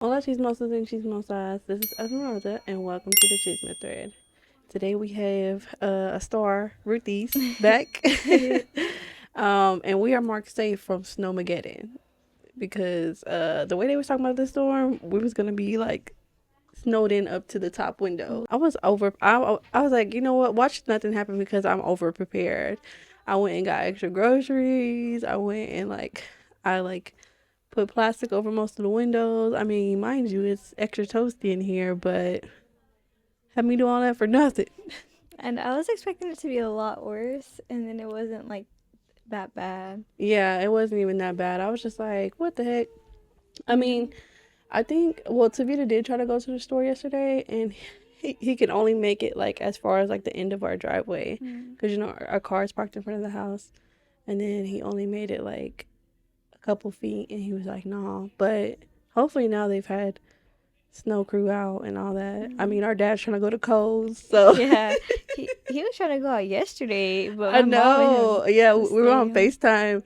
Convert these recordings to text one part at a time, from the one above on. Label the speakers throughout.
Speaker 1: Hola chismosas and chismosas. This is Esmeralda, and welcome to the Chisme Thread. Today we have a star, Ruthie's, back.
Speaker 2: Period.
Speaker 1: And we are marked safe from Snowmageddon because the way they was talking about this storm, we was gonna be like snowed in up to the top window. I was like, you know what? Watch nothing happen because I'm over prepared. I went and got extra groceries. I went and I put plastic over most of the windows. I mean, mind you, it's extra toasty in here, but had me do all that for nothing.
Speaker 2: And I was expecting it to be a lot worse, and then it wasn't like that bad.
Speaker 1: Yeah, it wasn't even that bad. I was just like, what the heck? I
Speaker 2: Yeah.
Speaker 1: mean, I think, well, Tavita did try to go to the store yesterday, and he could only make it like as far as like the end of our driveway
Speaker 2: Mm.
Speaker 1: because, you know, our car is parked in front of the house. And then he only made it like a couple feet, and he was like, no. But hopefully now they've had snow crew out and all that. I mean, our dad's trying to go to Coles, so
Speaker 2: Yeah, he was trying to go out yesterday, but
Speaker 1: I
Speaker 2: my mom made
Speaker 1: know.
Speaker 2: him
Speaker 1: Yeah, we were
Speaker 2: stay
Speaker 1: on
Speaker 2: home.
Speaker 1: FaceTime,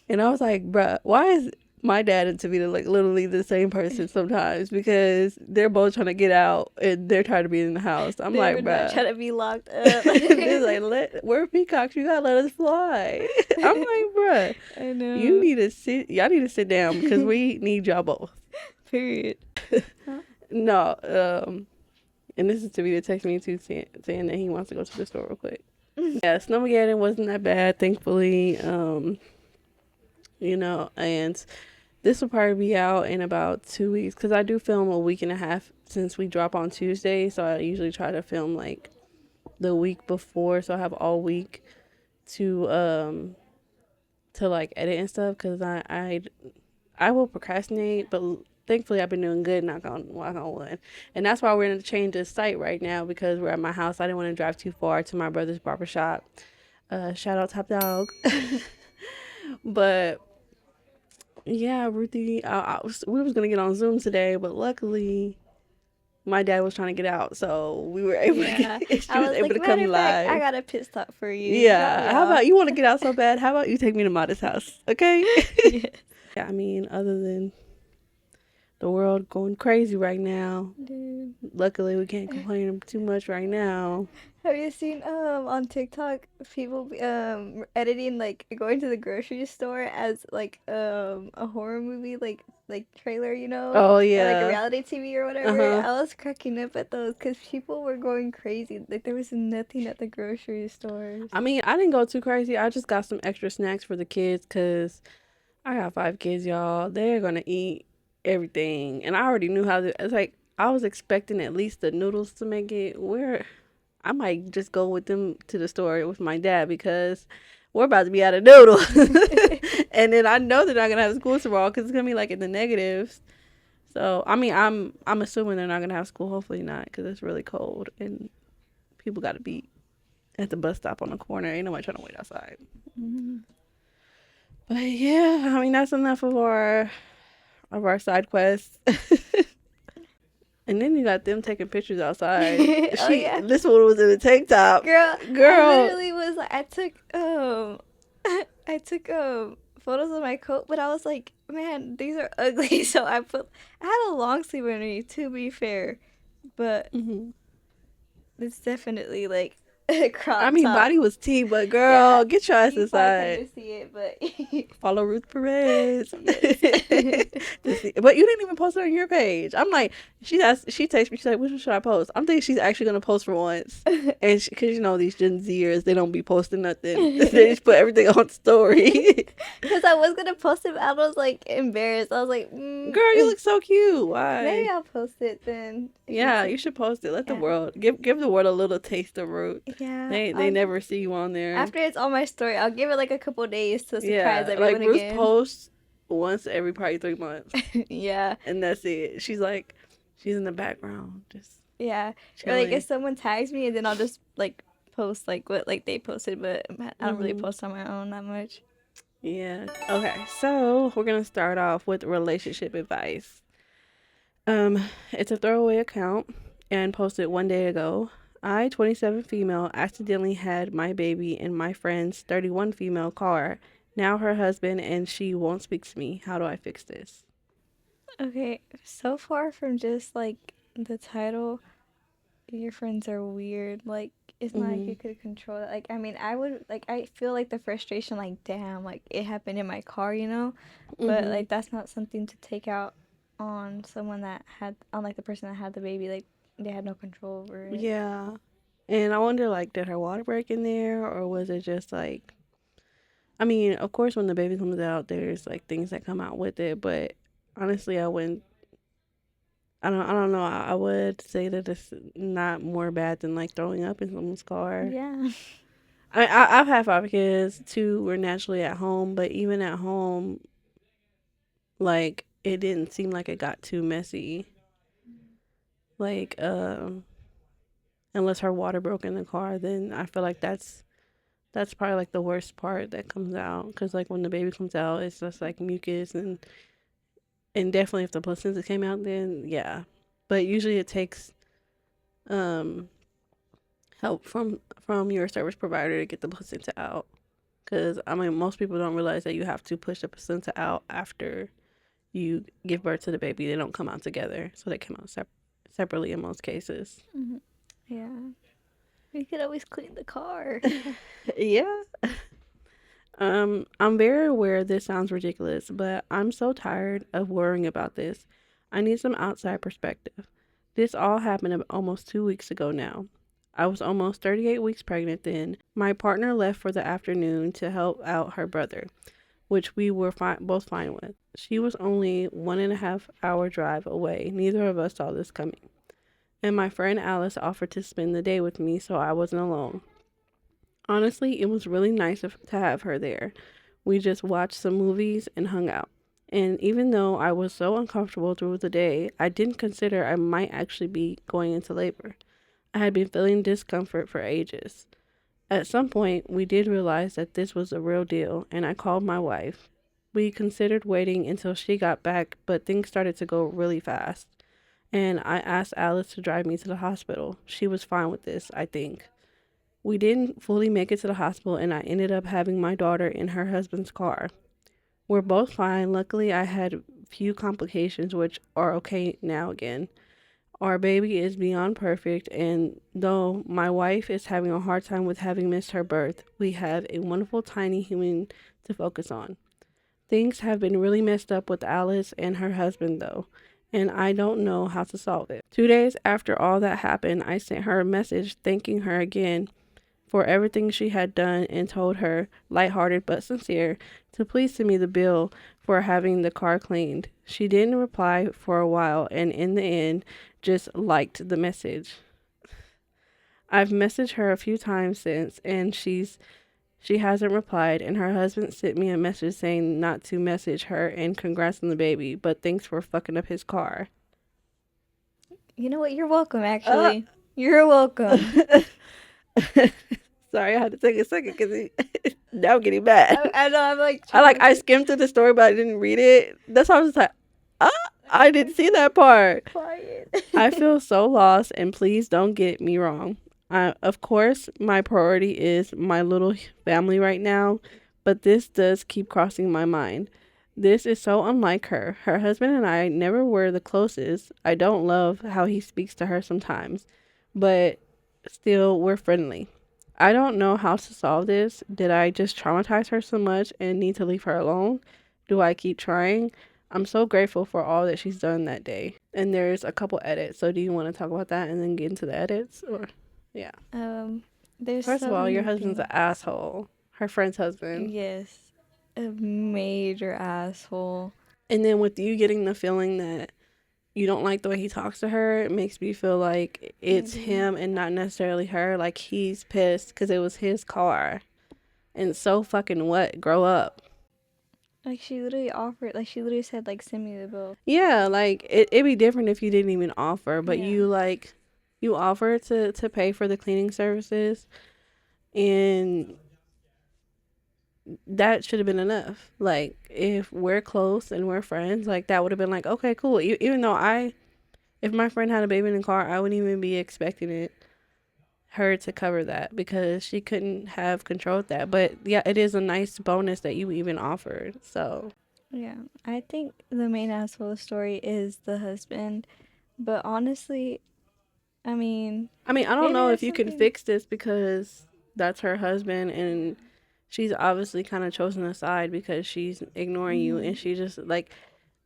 Speaker 1: and I was like, bruh, why is my dad and Tavita like literally the same person sometimes? Because they're both trying to get out and they're tired of being in the house. I'm
Speaker 2: They
Speaker 1: like,
Speaker 2: were not
Speaker 1: bruh.
Speaker 2: trying to be locked up.
Speaker 1: They're like, we're peacocks. You gotta let us fly. I'm like, bruh,
Speaker 2: I
Speaker 1: you
Speaker 2: know.
Speaker 1: need to sit. Y'all need to sit down because we need y'all both.
Speaker 2: Period. Huh?
Speaker 1: No, and this is Tavita texting me too, saying that he wants to go to the store real quick. Yeah, Snowmageddon wasn't that bad, thankfully. And this will probably be out in about 2 weeks because I do film a week and a half since we drop on Tuesday. So I usually try to film like the week before, so I have all week to like edit and stuff because I will procrastinate, but thankfully I've been doing good. Knock on wood, and that's why we're gonna change the site right now because we're at my house. I didn't want to drive too far to my brother's barbershop. Shout out Top Dog, but yeah, Ruthie, we was gonna get on Zoom today, but luckily my dad was trying to get out, so we were able to
Speaker 2: Yeah,
Speaker 1: get, she
Speaker 2: I
Speaker 1: was
Speaker 2: was
Speaker 1: able
Speaker 2: like,
Speaker 1: to
Speaker 2: matter
Speaker 1: come
Speaker 2: of fact, I
Speaker 1: live.
Speaker 2: got a pit stop for you. Drop me
Speaker 1: Yeah, how
Speaker 2: off.
Speaker 1: about you want to get out so bad? How about you take me to Mada's house, okay?
Speaker 2: Yes.
Speaker 1: Yeah, I mean, other than the world going crazy right now,
Speaker 2: Dude.
Speaker 1: luckily we can't complain too much right now.
Speaker 2: Have you seen on TikTok people editing like going to the grocery store as like a horror movie like trailer,
Speaker 1: Oh
Speaker 2: or like a
Speaker 1: yeah,
Speaker 2: reality TV or
Speaker 1: uh
Speaker 2: whatever?
Speaker 1: huh.
Speaker 2: I was cracking up at those because people were going crazy. Like there was nothing at the grocery stores.
Speaker 1: I mean, I didn't go too crazy. I just got some extra snacks for the kids because I got 5 kids, y'all. They're gonna eat everything, and I already knew how to. It's like I was expecting at least the noodles to make it. Where I might just go with them to the store with my dad because we're about to be out of noodles, and then I know they're not gonna have school tomorrow because it's gonna be like in the negatives. So I mean, I'm assuming they're not gonna have school. Hopefully not, because it's really cold and people got to be at the bus stop on the corner. Ain't nobody trying to wait outside.
Speaker 2: Mhm.
Speaker 1: But yeah, I mean that's enough of our side quests. And then you got them taking pictures outside.
Speaker 2: Oh yeah,
Speaker 1: This one was in a tank top.
Speaker 2: girl, I
Speaker 1: Girl,
Speaker 2: literally was like, I took I took photos of my coat, but I was like, man, these are ugly. So I had a long sleeve underneath, to be fair, but
Speaker 1: hmm
Speaker 2: it's definitely like a
Speaker 1: I
Speaker 2: crop
Speaker 1: mean,
Speaker 2: top.
Speaker 1: body was tea, but
Speaker 2: Yeah,
Speaker 1: girl, get your ass
Speaker 2: you probably couldn't
Speaker 1: inside.
Speaker 2: just see it, but
Speaker 1: Follow Ruth Perez.
Speaker 2: yes.
Speaker 1: But you didn't even post it on your page. I'm like, she texted me, she's like, which one should I post? I'm thinking she's actually gonna post for once, and because you know these Gen Zers, they don't be posting nothing. They just put everything on story.
Speaker 2: Because I was gonna post it, but I was like embarrassed. I was like,
Speaker 1: Girl, you look so cute.
Speaker 2: maybe
Speaker 1: Why?
Speaker 2: I'll post it then. If you
Speaker 1: Yeah,
Speaker 2: see.
Speaker 1: you should post it. Let the
Speaker 2: Yeah.
Speaker 1: world give the world a little taste of Ruth.
Speaker 2: Yeah.
Speaker 1: They never see you on there.
Speaker 2: After it's on my story, I'll give it like a couple days to surprise
Speaker 1: Yeah, like
Speaker 2: everyone
Speaker 1: Ruth
Speaker 2: again.
Speaker 1: posts once every probably 3 months,
Speaker 2: Yeah.
Speaker 1: and that's it. She's in the background, just
Speaker 2: Yeah. Or like if
Speaker 1: chilling.
Speaker 2: someone tags me and then I'll just like post like what like they posted, but I don't really
Speaker 1: hmm
Speaker 2: post on my own that much.
Speaker 1: Yeah. Okay, so we're gonna start off with relationship advice. It's a throwaway account and posted one day ago. I, 27 female, accidentally had my baby in my friend's 31 female car. Now her husband and she won't speak to me. How do I fix this?
Speaker 2: Okay, so far from just like the title, your friends are weird. Like, it's not like
Speaker 1: Mm-hmm.
Speaker 2: you could control it. Like, I mean, I would, like, I feel like the frustration, like, damn, like, it happened in my car, you know? But,
Speaker 1: Mm-hmm.
Speaker 2: like, that's not something to take out on someone that had, on, like, the person that had the baby. Like, they had no control over it.
Speaker 1: Yeah. And I wonder, like, did her water break in there, or was it just like, I mean, of course, when the baby comes out, there's like things that come out with it, but honestly, I wouldn't. I don't know. I would say that it's not more bad than like throwing up in someone's car.
Speaker 2: Yeah.
Speaker 1: I've had 5 kids. 2 were naturally at home, but even at home, like it didn't seem like it got too messy. Like, unless her water broke in the car, then I feel like that's probably like the worst part that comes out. Because like when the baby comes out, it's just like mucus and definitely if the placenta came out, then yeah. But usually it takes um help from your service provider to get the placenta out. Because I mean, most people don't realize that you have to push the placenta out after you give birth to the baby. They don't come out together, so they come out separately in most cases.
Speaker 2: Hmm. Yeah. We could always clean the car.
Speaker 1: Yeah. I'm very aware this sounds ridiculous, but I'm so tired of worrying about this. I need some outside perspective. This all happened almost 2 weeks ago now. I was almost 38 weeks pregnant then. My partner left for the afternoon to help out her brother, which we were both fine with. She was only 1.5 hour drive away. Neither of us saw this coming. And my friend Alice offered to spend the day with me so I wasn't alone. Honestly, it was really nice to have her there. We just watched some movies and hung out. And even though I was so uncomfortable through the day, I didn't consider I might actually be going into labor. I had been feeling discomfort for ages. At some point, we did realize that this was a real deal, and I called my wife. We considered waiting until she got back, but things started to go really fast. And I asked Alice to drive me to the hospital. She was fine with this, I think. We didn't fully make it to the hospital, and I ended up having my daughter in her husband's car. We're both fine. Luckily, I had few complications, which are okay now again. Our baby is beyond perfect, and though my wife is having a hard time with having missed her birth, we have a wonderful tiny human to focus on. Things have been really messed up with Alice and her husband, though, and I don't know how to solve it. 2 days after all that happened, I sent her a message thanking her again for everything she had done and told her, lighthearted but sincere, to please send me the bill for having the car cleaned. She didn't reply for a while and in the end just liked the message. I've messaged her a few times since and she hasn't replied and her husband sent me a message saying not to message her and congrats on the baby, but thanks for fucking up his car.
Speaker 2: You know what? You're welcome,
Speaker 1: Uh,
Speaker 2: actually. You're welcome.
Speaker 1: Sorry, I had to take a second because now I'm getting mad.
Speaker 2: I know, I'm like
Speaker 1: I
Speaker 2: trying
Speaker 1: I
Speaker 2: to
Speaker 1: skimmed through the story, but I didn't read it. That's why I was just like, ah, I didn't see that part.
Speaker 2: quiet.
Speaker 1: I feel so lost, and please don't get me wrong. Of course, my priority is my little family right now, but this does keep crossing my mind. This is so unlike her. Her husband and I never were the closest. I don't love how he speaks to her sometimes, but still, we're friendly. I don't know how to solve this. Did I just traumatize her so much and need to leave her alone? Do I keep trying? I'm so grateful for all that she's done that day. And there's a couple edits. So do you want to talk about that and then get into the edits or yeah.
Speaker 2: Um, there's
Speaker 1: First of
Speaker 2: so
Speaker 1: all, your
Speaker 2: many
Speaker 1: husband's an
Speaker 2: things.
Speaker 1: asshole. Her friend's husband.
Speaker 2: Yes, a major asshole.
Speaker 1: And then with you getting the feeling that you don't like the way he talks to her, it makes me feel like it's
Speaker 2: Maybe.
Speaker 1: him and not necessarily her. Like he's pissed because it was his car. And so fucking what? Grow up.
Speaker 2: Like she literally offered, like she literally said, like send me the bill.
Speaker 1: Yeah, like it'd be different if you didn't even offer, but
Speaker 2: Yeah.
Speaker 1: you like you offer to pay for the cleaning services and that should have been enough. Like if we're close and we're friends, like that would have been like okay, cool. Even though if my friend had a baby in the car, I wouldn't even be expecting her to cover that because she couldn't have controlled that. But yeah, it is a nice bonus that you even offered. So
Speaker 2: Yeah, I think the main asshole of the story is the husband. But honestly, I mean,
Speaker 1: I mean, I don't
Speaker 2: maybe
Speaker 1: know if
Speaker 2: there's
Speaker 1: you can
Speaker 2: something.
Speaker 1: fix this because that's her husband and she's obviously kind of chosen a side because she's ignoring you
Speaker 2: Hmm.
Speaker 1: and she just like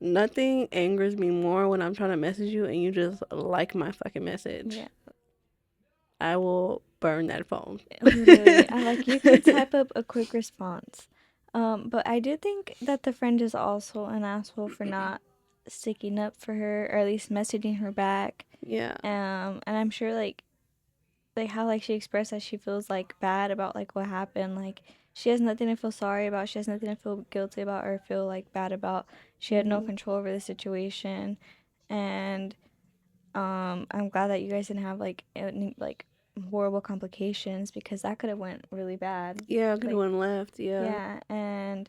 Speaker 1: nothing angers me more when I'm trying to message you and you just like my fucking message.
Speaker 2: Yeah,
Speaker 1: I will burn that phone.
Speaker 2: literally. I like you can type up a quick response. But I do think that the friend is also an asshole for not sticking up for her or at least messaging her back.
Speaker 1: Yeah.
Speaker 2: And I'm sure like how like she expressed that she feels like bad about like what happened. Like she has nothing to feel sorry about. She has nothing to feel guilty about or feel like bad about. She had no
Speaker 1: Hmm.
Speaker 2: control over the situation, and I'm glad that you guys didn't have like any like horrible complications because that could have went really bad.
Speaker 1: Yeah, good
Speaker 2: Like
Speaker 1: one left. Yeah.
Speaker 2: yeah, and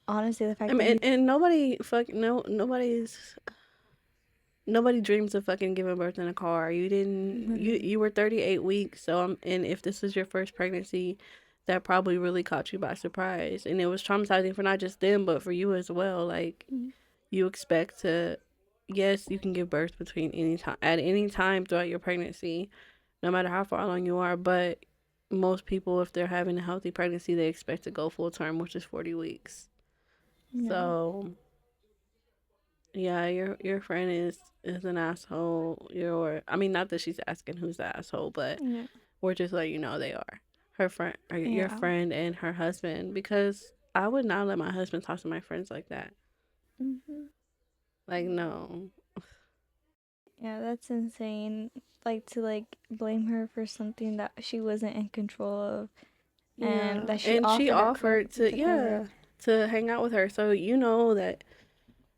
Speaker 2: honestly, the
Speaker 1: I
Speaker 2: fact
Speaker 1: mean,
Speaker 2: that you
Speaker 1: and nobody fuck no nobody dreams of fucking giving birth in a car. You didn't.
Speaker 2: literally,
Speaker 1: You were 38 weeks. So and if this was your first pregnancy, that probably really caught you by surprise, and it was traumatizing for not just them but for you as well. Like
Speaker 2: mm,
Speaker 1: you expect to, yes, you can give birth between any time at any time throughout your pregnancy, no matter how far along you are. But most people, if they're having a healthy pregnancy, they expect to go full term, which is 40 weeks.
Speaker 2: yeah,
Speaker 1: So yeah, your friend is an asshole. Your I mean, not that she's asking who's the asshole, but
Speaker 2: yeah,
Speaker 1: we're just letting you know they are her friend, or your
Speaker 2: yeah.
Speaker 1: friend and her husband. Because I would not let my husband talk to my friends like that.
Speaker 2: Hmm.
Speaker 1: Like no,
Speaker 2: Yeah, that's insane. Like to like blame her for something that she wasn't in control of and
Speaker 1: yeah.
Speaker 2: that she
Speaker 1: And she
Speaker 2: offered to
Speaker 1: offered to
Speaker 2: to cover.
Speaker 1: yeah to hang out with her, so you know that.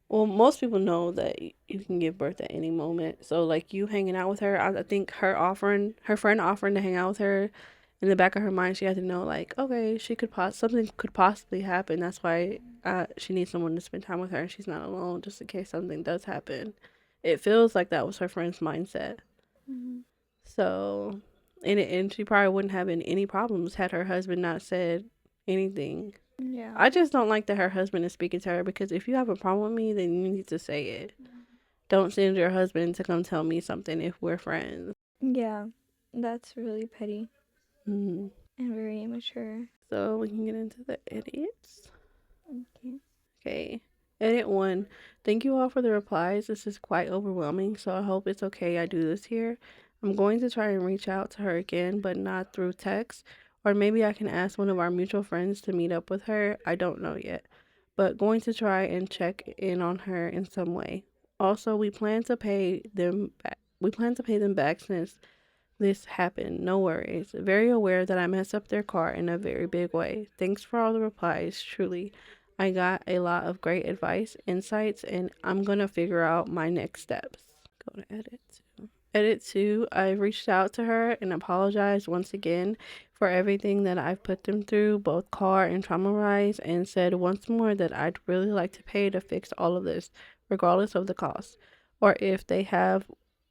Speaker 1: Well, most people know that you can give birth at any moment. So like you hanging out with her, I think her friend offering to hang out with her, in the back of her mind, she had to know like, okay, she could something could possibly happen. That's why she needs someone to spend time with her, and she's not alone, just in case something does happen. It feels like that was her friend's mindset.
Speaker 2: Hmm.
Speaker 1: So, and she probably wouldn't have been any problems had her husband not said anything.
Speaker 2: Yeah.
Speaker 1: I just don't like that her husband is speaking to her because if you have a problem with me, then you need to say it. Don't send your husband to come tell me something if we're friends.
Speaker 2: Yeah. That's really petty
Speaker 1: Hmm.
Speaker 2: and very immature.
Speaker 1: So we can get into the edits.
Speaker 2: Okay.
Speaker 1: Okay. Edit 1. Thank you all for the replies. This is quite overwhelming, so I hope it's okay I do this here. I'm going to try and reach out to her again, but not through text. Or maybe I can ask one of our mutual friends to meet up with her. I don't know yet. But going to try and check in on her in some way. Also, we plan to pay them back. We plan to pay them back since this happened. No worries. Very aware that I messed up their car in a very big way. Thanks for all the replies. Truly, I got a lot of great advice, insights, and I'm gonna figure out my next steps. Go to edit. Edit 2. I've reached out to her and apologized once again for everything that I've put them through, both car and trauma wise, and said once more that I'd really like to pay to fix all of this, regardless of the cost. Or if they have,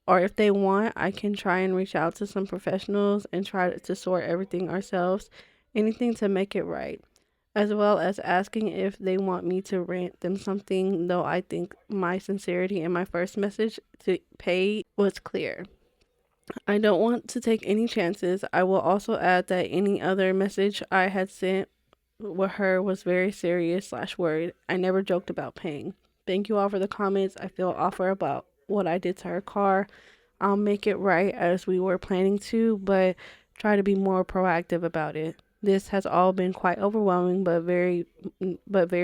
Speaker 1: or if they want, I can try and reach out to some professionals and try to sort everything ourselves, anything to make it right, as well as asking if they want me to rent them something, though I think my sincerity in my first message to pay was clear. I don't want to take any chances. I will also add that any other message I had sent with her was very serious slash worried. I never joked about paying. Thank you all for the comments. I feel awful about what I did to her car. I'll make it right as we were planning to, but try to be more proactive about it. This has all been quite overwhelming, but very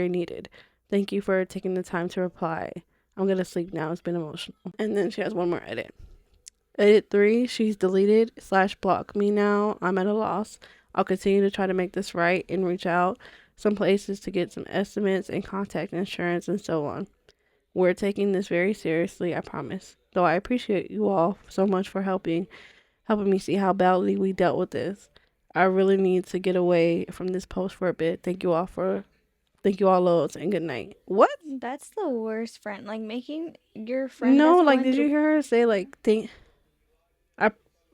Speaker 1: needed. Thank you for taking the time to reply. I'm gonna sleep now. It's been emotional. And then she has one more edit. Edit 3. She's deleted slash blocked me now. I'm at a loss. I'll continue to try to make this right and reach out some places to get some estimates and contact insurance and so on. We're taking this very seriously, I promise. Though I appreciate you all so much for helping me see how badly we dealt with this. I really need to get away from this post for a bit. Thank you all loads and good night. What?
Speaker 2: That's the worst friend. Like making your friend
Speaker 1: No,
Speaker 2: that's
Speaker 1: like
Speaker 2: going
Speaker 1: did you
Speaker 2: through.
Speaker 1: hear her say like think I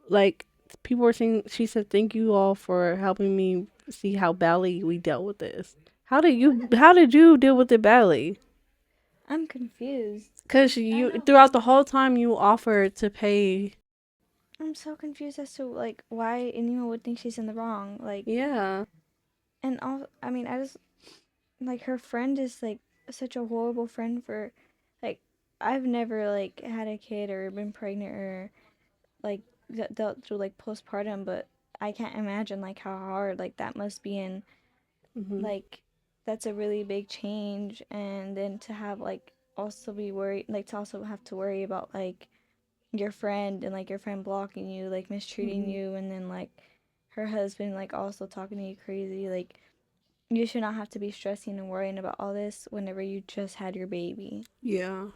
Speaker 1: like people were saying she said thank you all for helping me see how badly we dealt with this. how did you deal with it badly?
Speaker 2: I'm confused.
Speaker 1: Cause
Speaker 2: I
Speaker 1: you
Speaker 2: know.
Speaker 1: throughout the whole time you offered to pay.
Speaker 2: I'm so confused as to like why anyone would think she's in the wrong. Like,
Speaker 1: Yeah.
Speaker 2: and all. I mean, I just like her friend is like such a horrible friend for, like, I've never like had a kid or been pregnant or like dealt through like postpartum, but I can't imagine like how hard like that must be, and
Speaker 1: Hmm.
Speaker 2: like that's a really big change, and then to have like also be worried, like to also have to worry about like your friend and like your friend blocking you, like mistreating
Speaker 1: Hmm.
Speaker 2: you, and then like her husband like also talking to you crazy. Like, you should not have to be stressing and worrying about all this whenever you just had your baby.
Speaker 1: Yeah.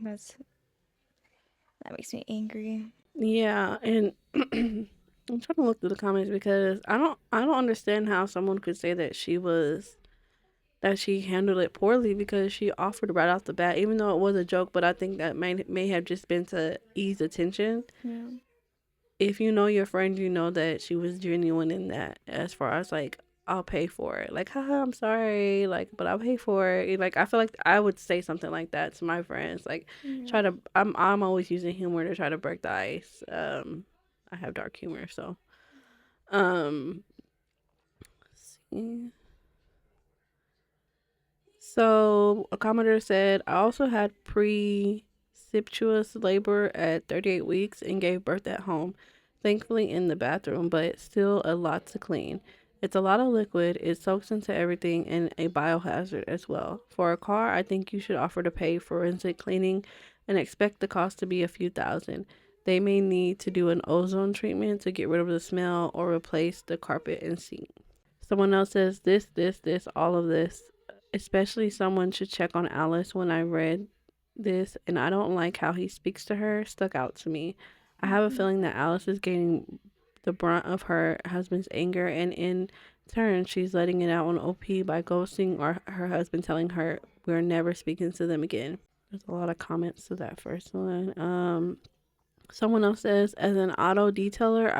Speaker 2: That's that makes me angry.
Speaker 1: Yeah, and I'm trying to look through the comments because I don't understand how someone could say that she handled it poorly because she offered right off the bat, even though it was a joke. But I think that may have just been to ease the tension.
Speaker 2: Yeah.
Speaker 1: If you know your friend, you know that she was genuine in that. As far as like, I'll pay for it. Like, haha, I'm sorry. Like, but I'll pay for it. Like, I feel like I would say something like that to my friends. Like,
Speaker 2: Yeah.
Speaker 1: try to. I'm always using humor to try to break the ice. I have dark humor, so let's see. So a commenter said, I also had precipitous labor at 38 weeks and gave birth at home, thankfully in the bathroom, but still a lot to clean. It's a lot of liquid, it soaks into everything, and a biohazard as well. For a car, I think you should offer to pay forensic cleaning and expect the cost to be a few thousand. They may need to do an ozone treatment to get rid of the smell or replace the carpet and seat. Someone else says this, all of this. Especially someone should check on Alice. When I read this and I don't like how he speaks to her, stuck out to me. I have a
Speaker 2: Mm-hmm.
Speaker 1: feeling that Alice is getting the brunt of her husband's anger, and in turn, she's letting it out on OP by ghosting or her husband telling her we're never speaking to them again. There's a lot of comments to that first one. Someone else says, as an auto detailer,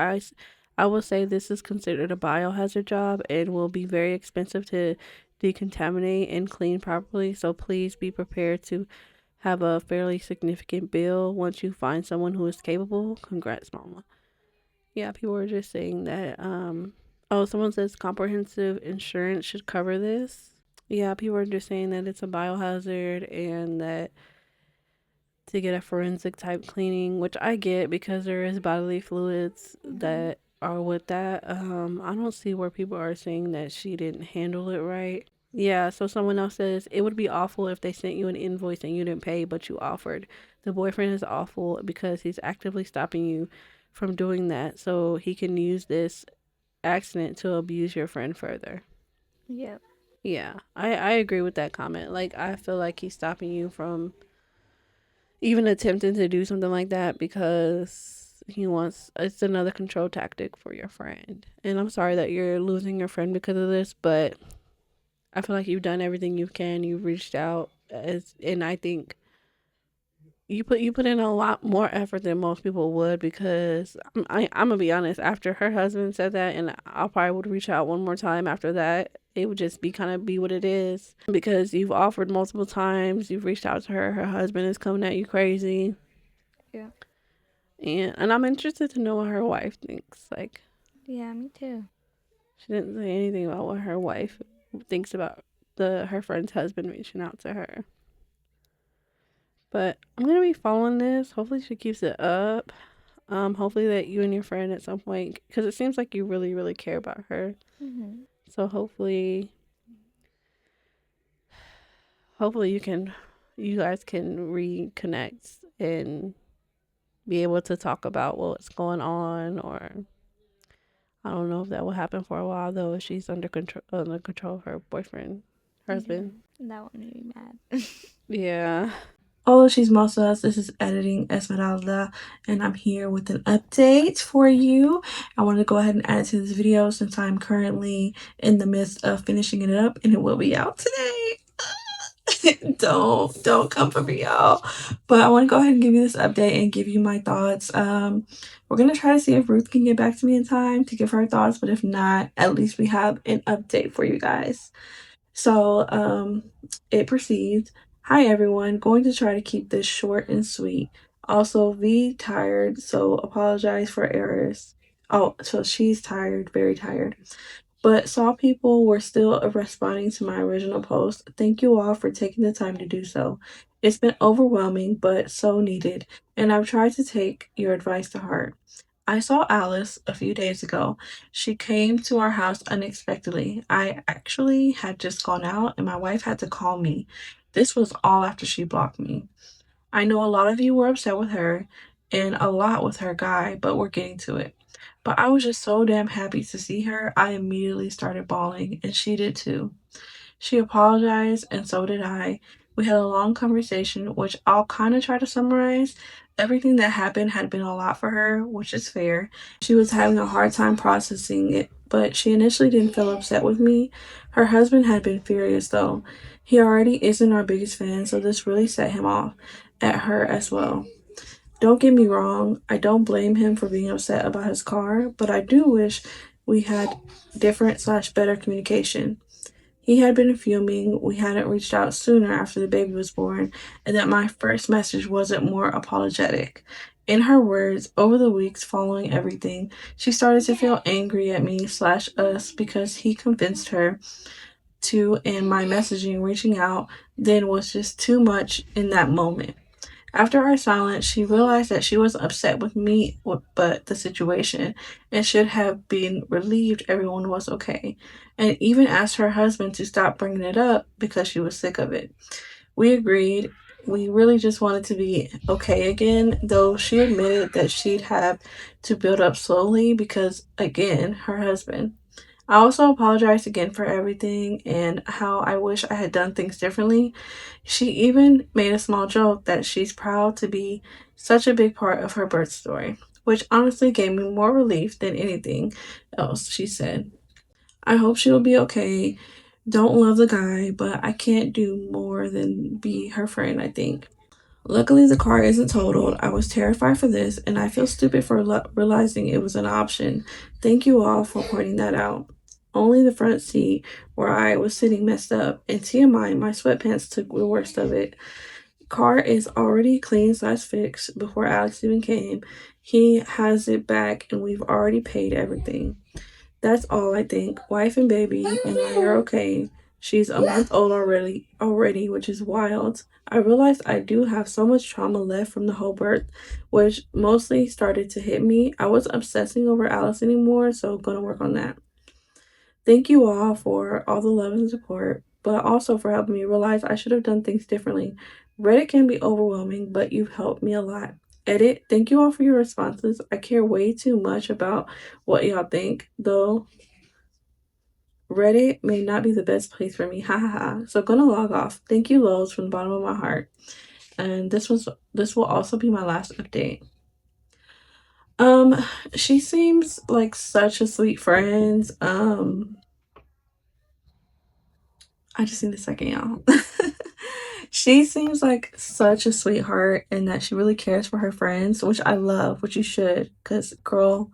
Speaker 1: I will say this is considered a biohazard job and will be very expensive to decontaminate and clean properly. So please be prepared to have a fairly significant bill once you find someone who is capable. Congrats, mama. Yeah, people are just saying that. Oh, someone says comprehensive insurance should cover this. Yeah, people are just saying that it's a biohazard and that to get a forensic type cleaning, which I get because there is bodily fluids
Speaker 2: Mm-hmm.
Speaker 1: that are with that. I don't see where people are saying that she didn't handle it right. Yeah, so someone else says it would be awful if they sent you an invoice and you didn't pay, but you offered. The boyfriend is awful because he's actively stopping you from doing that, so he can use this accident to abuse your friend further.
Speaker 2: Yep.
Speaker 1: Yeah, I agree with that comment. Like, I feel like he's stopping you from even attempting to do something like that because he wants it's another control tactic for your friend. And I'm sorry that you're losing your friend because of this, but I feel like you've done everything you can. You've reached out and I think you put in a lot more effort than most people would because I'm gonna be honest. After her husband said that, and I probably would reach out one more time after that. It would just be kind of be what it is because you've offered multiple times. You've reached out to her. Her husband is coming at you crazy.
Speaker 2: Yeah.
Speaker 1: And I'm interested to know what her wife thinks. Like,
Speaker 2: Yeah, me too.
Speaker 1: she didn't say anything about what her wife thinks about the her friend's husband reaching out to her. But I'm gonna be following this. Hopefully she keeps it up. Hopefully that you and your friend at some point, because it seems like you really, really care about her.
Speaker 2: Mm-hmm.
Speaker 1: So hopefully you guys can reconnect and be able to talk about what's going on, or I don't know if that will happen for a while though if she's under control of her boyfriend,
Speaker 2: Yeah.
Speaker 1: husband.
Speaker 2: That one made me mad.
Speaker 1: Yeah.
Speaker 3: Hola chismosas, this is editing Esmeralda and I'm here with an update for you. I want to go ahead and add it to this video since I'm currently in the midst of finishing it up and it will be out today. Don't come for me, y'all. But I want to go ahead and give you this update and give you my thoughts. We're gonna try to see if Ruth can get back to me in time to give her thoughts, but if not, at least we have an update for you guys. So it proceeds. Hi everyone, going to try to keep this short and sweet. Also, V tired, so apologize for errors. Oh, so she's tired, very tired. But saw people were still responding to my original post. Thank you all for taking the time to do so. It's been overwhelming, but so needed, and I've tried to take your advice to heart. I saw Alice a few days ago. She came to our house unexpectedly. I actually had just gone out, and my wife had to call me. This was all after she blocked me. I know a lot of you were upset with her and a lot with her guy, but we're getting to it. But I was just so damn happy to see her, I immediately started bawling, and she did too. She apologized, and so did I. We had a long conversation, which I'll kind of try to summarize. Everything that happened had been a lot for her, which is fair. She was having a hard time processing it, but she initially didn't feel upset with me. Her husband had been furious though. He already isn't our biggest fan, so this really set him off at her as well. Don't get me wrong, I don't blame him for being upset about his car, but I do wish we had different/better communication. He had been fuming we hadn't reached out sooner after the baby was born, and that my first message wasn't more apologetic. In her words, over the weeks following everything, she started to feel angry at me/us because he convinced her to, and my messaging reaching out then was just too much in that moment. After our silence, she realized that she wasn't upset with me, but the situation, and should have been relieved everyone was okay, and even asked her husband to stop bringing it up because she was sick of it. We agreed. We really just wanted to be okay again, though she admitted that she'd have to build up slowly because, again, her husband. I also apologized again for everything and how I wish I had done things differently. She even made a small joke that she's proud to be such a big part of her birth story, which honestly gave me more relief than anything else she said. I hope she will be okay. Don't love the guy, but I can't do more than be her friend, I think. Luckily, the car isn't totaled. I was terrified for this, and I feel stupid for realizing it was an option. Thank you all for pointing that out. Only the front seat where I was sitting messed up, and TMI, my sweatpants took the worst of it. Car is already clean/fixed before Alex even came. He has it back, and we've already paid everything. That's all I think. Wife and baby, and now you're okay. She's a month old already, which is wild. I realized I do have so much trauma left from the whole birth, which mostly started to hit me. I wasn't obsessing over Alice anymore, so gonna work on that. Thank you all for all the love and support, but also for helping me realize I should have done things differently. Reddit can be overwhelming, but you've helped me a lot. Edit, thank you all for your responses. I care way too much about what y'all think, though Reddit may not be the best place for me. Ha ha ha. So gonna log off. Thank you, Lowe's, from the bottom of my heart. And this will also be my last update. Um, she seems like such a sweet friend. I just need a second, y'all. She seems like such a sweetheart and that she really cares for her friends, which I love, which you should, because girl,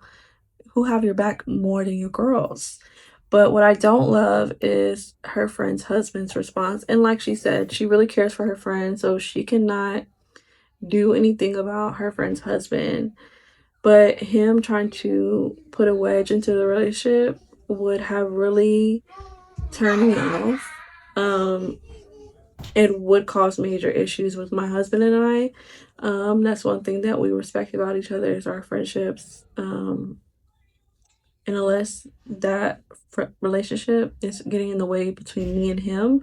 Speaker 3: who have your back more than your girls? But what I don't love is her friend's husband's response. And like she said, she really cares for her friend, so she cannot do anything about her friend's husband. But him trying to put a wedge into the relationship would have really turned me off. It would cause major issues with my husband and I. That's one thing that we respect about each other is our friendships. And unless that relationship is getting in the way between me and him,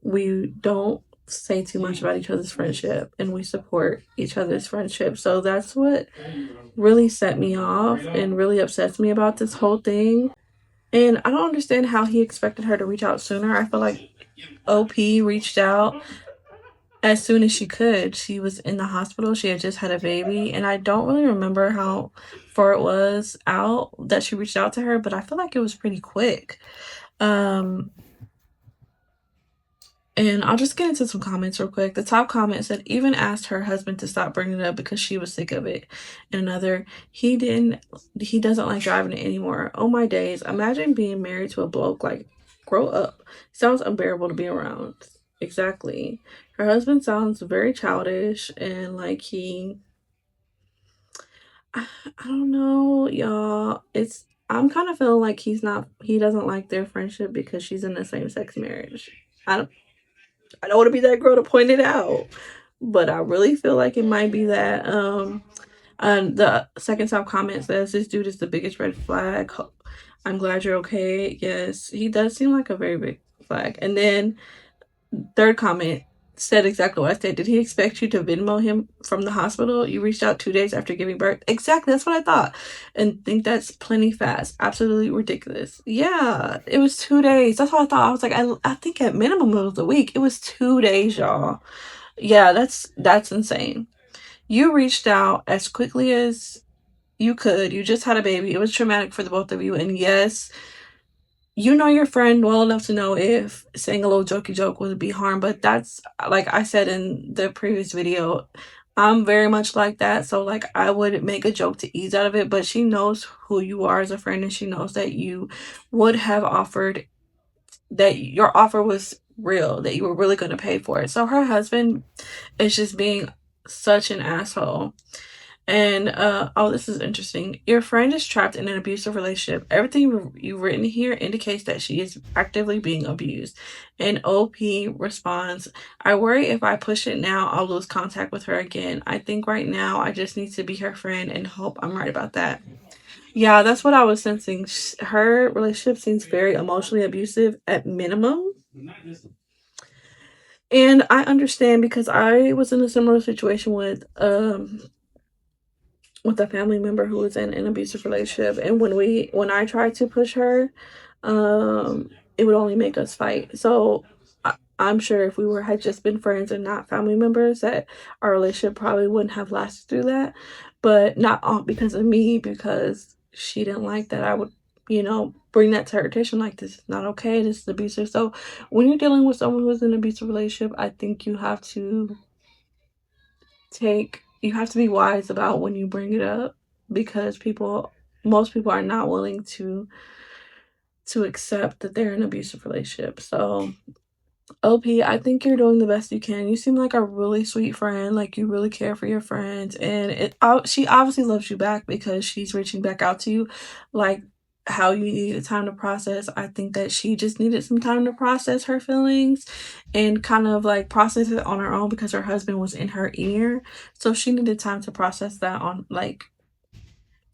Speaker 3: we don't say too much about each other's friendship and we support each other's friendship. So that's what really set me off and really upsets me about this whole thing. And I don't understand how he expected her to reach out sooner. I feel like OP reached out as soon as she could. She was in the hospital. She had just had a baby. And I don't really remember how far it was out that she reached out to her, but I feel like it was pretty quick. Um, And I'll just get into some comments real quick. The top comment said, even asked her husband to stop bringing it up because she was sick of it. And another, he doesn't like driving it anymore. Oh my days. Imagine being married to a bloke. Like, grow up. Sounds unbearable to be around. Exactly. Her husband sounds very childish and like I don't know, y'all. I'm kind of feeling like he doesn't like their friendship because she's in a same sex marriage. I don't, I don't want to be that girl to point it out, but I really feel like it might be that. And the second top comment says, "This dude is the biggest red flag. I'm glad you're okay." Yes, he does seem like a very big flag. And then third comment said exactly what I said. Did he expect you to Venmo him from the hospital? You reached out 2 days after giving birth. Exactly, that's what I thought. And think that's plenty fast. Absolutely ridiculous. Yeah, it was 2 days. That's what I thought. I was like, I think at minimum it was a week. It was 2 days, y'all. Yeah, that's insane. You reached out as quickly as you could. You just had a baby. It was traumatic for the both of you. And yes, you know your friend well enough to know if saying a little jokey joke would be harm, but that's like I said in the previous video, I'm very much like that. So like I would make a joke to ease out of it, but she knows who you are as a friend and she knows that you would have offered, that your offer was real, that you were really going to pay for it. So her husband is just being such an asshole. And oh, this is interesting. Your friend is trapped in an abusive relationship. Everything you've written here indicates that she is actively being abused. And OP responds, I worry if I push it now, I'll lose contact with her again. I think right now I just need to be her friend and hope I'm right about that. Yeah, that's what I was sensing. Her relationship seems very emotionally abusive at minimum. And I understand because I was in a similar situation with a family member who was in an abusive relationship, and when I tried to push her, it would only make us fight. So I'm sure if we were had just been friends and not family members, that our relationship probably wouldn't have lasted through that. But not all because of me, because she didn't like that I would, bring that to her attention, like this is not okay, this is abusive. So when you're dealing with someone who's in an abusive relationship, I think you have to be wise about when you bring it up, because most people are not willing to accept that they're in an abusive relationship. So OP, I think you're doing the best you can. You seem like a really sweet friend. Like you really care for your friends, and she obviously loves you back because she's reaching back out to you, like how you needed time to process. I think that she just needed some time to process her feelings and kind of like process it on her own because her husband was in her ear. So she needed time to process that on like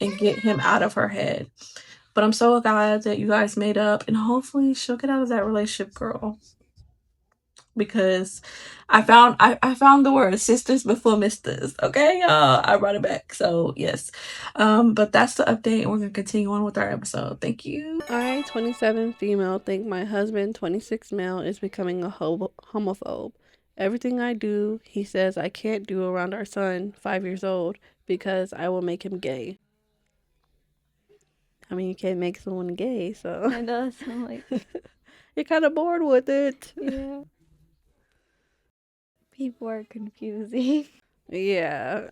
Speaker 3: and get him out of her head. But I'm so glad that you guys made up, and hopefully she'll get out of that relationship, girl, because I found the word sisters before misters. Okay, y'all, I brought it back. So yes, but that's the update, and we're gonna continue on with our episode. Thank you.
Speaker 1: I, 27 female, think my husband, 26 male, is becoming a homophobe. Everything I do, he says I can't do around our son, 5 years old, because I will make him gay. I mean, you can't make someone gay, so
Speaker 2: It does sound like,
Speaker 1: you're kind of bored with it.
Speaker 2: yeah. People are confusing.
Speaker 1: Yeah.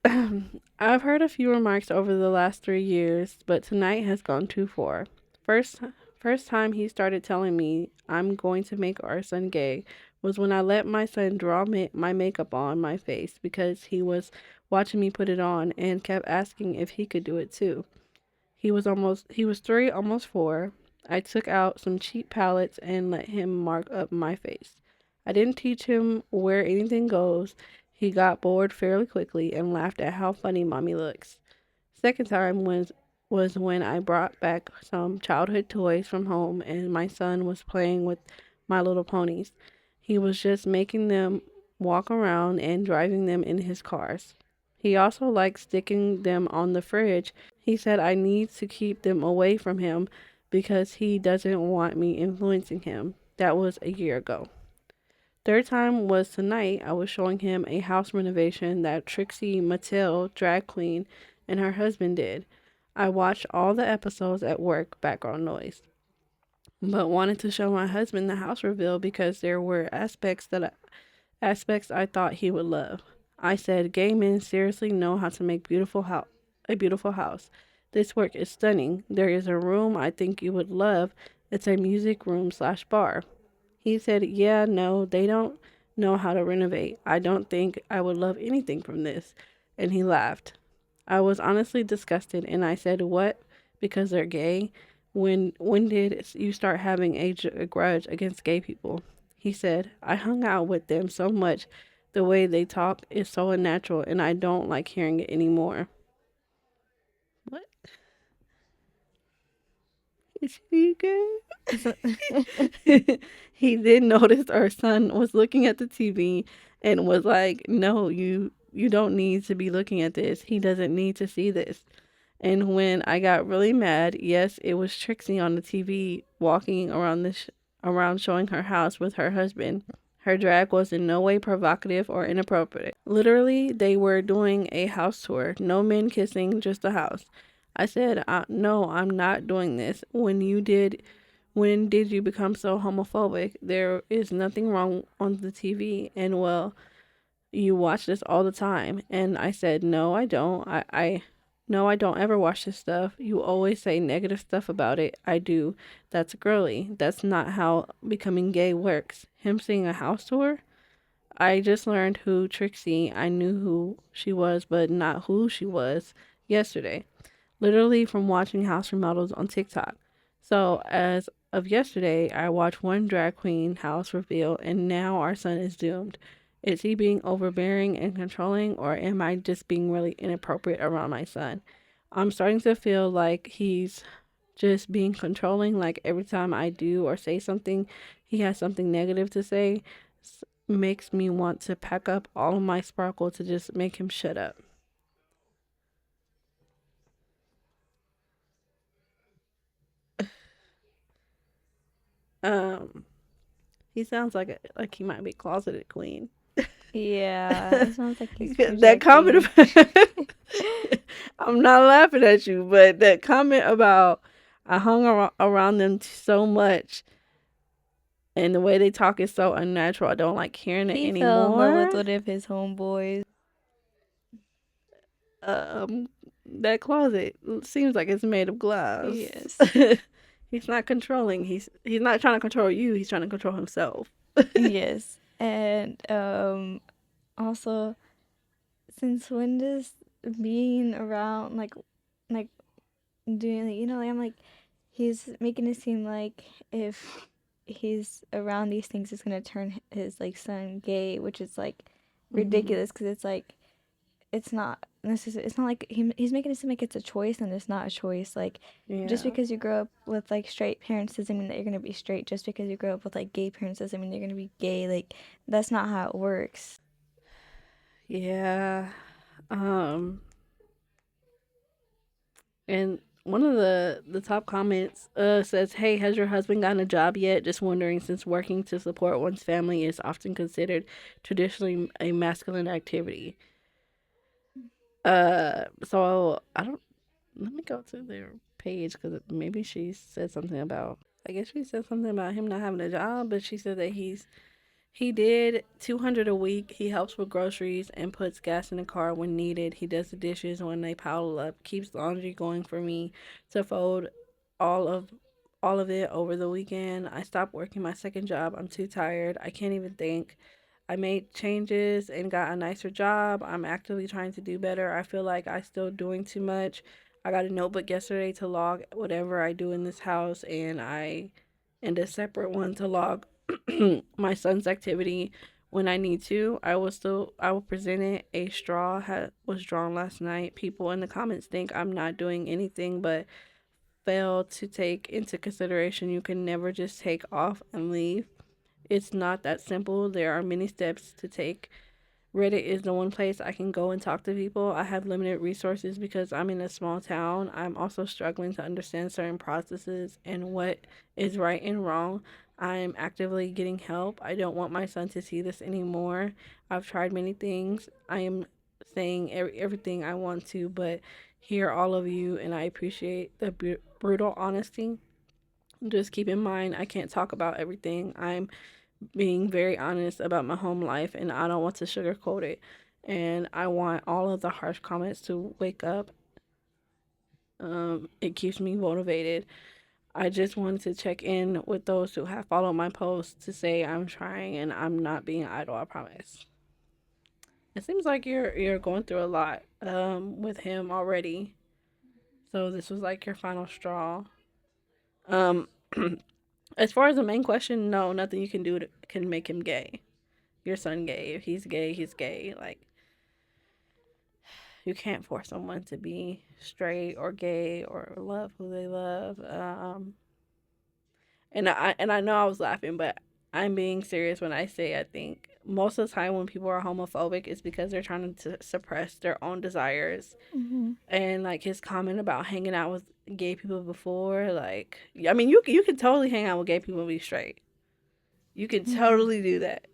Speaker 1: I've heard a few remarks over the last 3 years, but tonight has gone too far. First, first time he started telling me I'm going to make our son gay was when I let my son draw my makeup on my face because he was watching me put it on and kept asking if he could do it too. He was 3, almost 4. I took out some cheap palettes and let him mark up my face. I didn't teach him where anything goes. He got bored fairly quickly and laughed at how funny mommy looks. Second time was when I brought back some childhood toys from home and my son was playing with My Little Ponies. He was just making them walk around and driving them in his cars. He also liked sticking them on the fridge. He said I need to keep them away from him because he doesn't want me influencing him. That was a year ago. Third time was tonight. I was showing him a house renovation that Trixie Mattel, drag queen, and her husband did. I watched all the episodes at work, background noise. but wanted to show my husband the house reveal because there were aspects I thought he would love. I said, "Gay men seriously know how to make a beautiful house. This work is stunning. There is a room I think you would love. It's a music room slash bar." He said, "Yeah, no, they don't know how to renovate. I don't think I would love anything from this." And he laughed. I was honestly disgusted and I said, "What? Because they're gay? When did you start having a grudge against gay people?" He said, "I hung out with them so much. The way they talk is so unnatural and I don't like hearing it anymore." What? Is she gay?
Speaker 2: So,
Speaker 1: He did notice our son was looking at the TV and was like, "No, you don't need to be looking at this. He doesn't need to see this." And when I got really mad, yes, it was Trixie on the TV walking around showing her house with her husband. Her drag was in no way provocative or inappropriate. Literally, they were doing a house tour. No men kissing, just a house. I said, "No, I'm not doing this. When did you become so homophobic? There is nothing wrong on the TV, and well, you watch this all the time." And I said, "No, I don't. No, I don't ever watch this stuff. You always say negative stuff about it." "I do. That's girly. That's not how becoming gay works." Him seeing a house tour? I just learned who Trixie, I knew who she was, but not who she was yesterday. Literally from watching house remodels on TikTok. So as of yesterday, I watched one drag queen house reveal, and now our son is doomed. Is he being overbearing and controlling, or am I just being really inappropriate around my son? I'm starting to feel like he's just being controlling. Like every time I do or say something, he has something negative to say. Makes me want to pack up all of my sparkle to just make him shut up. Um, he sounds like he might be closeted queen.
Speaker 2: yeah, it sounds like he's
Speaker 1: That comment
Speaker 2: projecting.
Speaker 1: about, I'm not laughing at you, but that comment about I hung around them so much and the way they talk is so unnatural. I don't like hearing it
Speaker 2: He fell in love with
Speaker 1: anymore.
Speaker 2: one of his homeboys.
Speaker 1: Um, that closet seems like it's made of glass.
Speaker 2: Yes.
Speaker 1: He's not controlling. He's not trying to control you. He's trying to control himself.
Speaker 2: Yes. And also, since when does being around like doing like I'm like he's making it seem like if he's around these things it's gonna turn his like son gay, which is like
Speaker 1: Hmm.
Speaker 2: ridiculous because it's like it's not necessary. It's not like he's making it seem like it's a choice and it's not a choice. Like just
Speaker 1: Yeah.
Speaker 2: because you grow up with like straight parents doesn't mean that you're gonna be straight. Just because you grow up with like gay parents doesn't mean you're gonna be gay. Like that's not how it works.
Speaker 1: Yeah. Um. And one of the top comments says, "Hey, has your husband gotten a job yet? Just wondering, since working to support one's family is often considered traditionally a masculine activity." So I don't. Let me go to their page because maybe she said something about. I guess she said something about him not having a job, but she said that he did 200 a week. He helps with groceries and puts gas in the car when needed. He does the dishes when they pile up, keeps laundry going for me to fold all of all of it over the weekend. I stopped working my second job. I'm too tired. I can't even think. I made changes and got a nicer job. I'm actively trying to do better. I feel like I still doing too much. I got a notebook yesterday to log whatever I do in this house, and a separate one to log my son's activity when I need to. I will present it. A was drawn last night. People in the comments think I'm not doing anything, but fail to take into consideration you can never just take off and leave. It's not that simple. There are many steps to take. Reddit is the one place I can go and talk to people. I have limited resources because I'm in a small town. I'm also struggling to understand certain processes and what is right and wrong. I'm actively getting help. I don't want my son to see this anymore. I've tried many things. I am saying everything I want to, but hear all of you, and I appreciate the brutal honesty. Just keep in mind, I can't talk about everything. I'm being very honest about my home life, and I don't want to sugarcoat it. And I want all of the harsh comments to wake up. It keeps me motivated. I just wanted to check in with those who have followed my posts to say I'm trying and I'm not being idle. I promise. It seems like you're going through a lot with him already. So this was like your final straw. Um, as far as the main question, no, nothing you can do can make him gay. Your son gay. If he's gay, he's gay. Like, you can't force someone to be straight or gay or love who they love. And I know I was laughing, but I'm being serious when I say I think most of the time when people are homophobic it's because they're trying to suppress their own desires.
Speaker 2: Mm-hmm.
Speaker 1: And like his comment about hanging out with gay people before, like, I mean, you can totally hang out with gay people and be straight. You can
Speaker 2: Yeah.
Speaker 1: totally do that.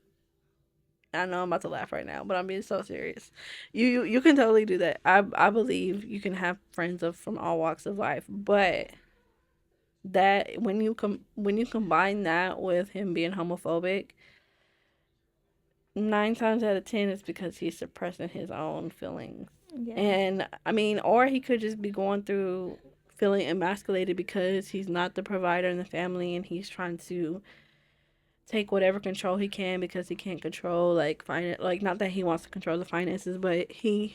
Speaker 1: I know I'm about to laugh right now, but I'm being so serious. You can totally do that. I believe you can have friends of from all walks of life, but that when you combine that with him being homophobic, 9 times out of 10 it's because he's suppressing his own feelings.
Speaker 2: Yeah.
Speaker 1: And I mean, or he could just be going through feeling emasculated because he's not the provider in the family and he's trying to take whatever control he can because he can't control like finance, like not that he wants to control the finances, but he's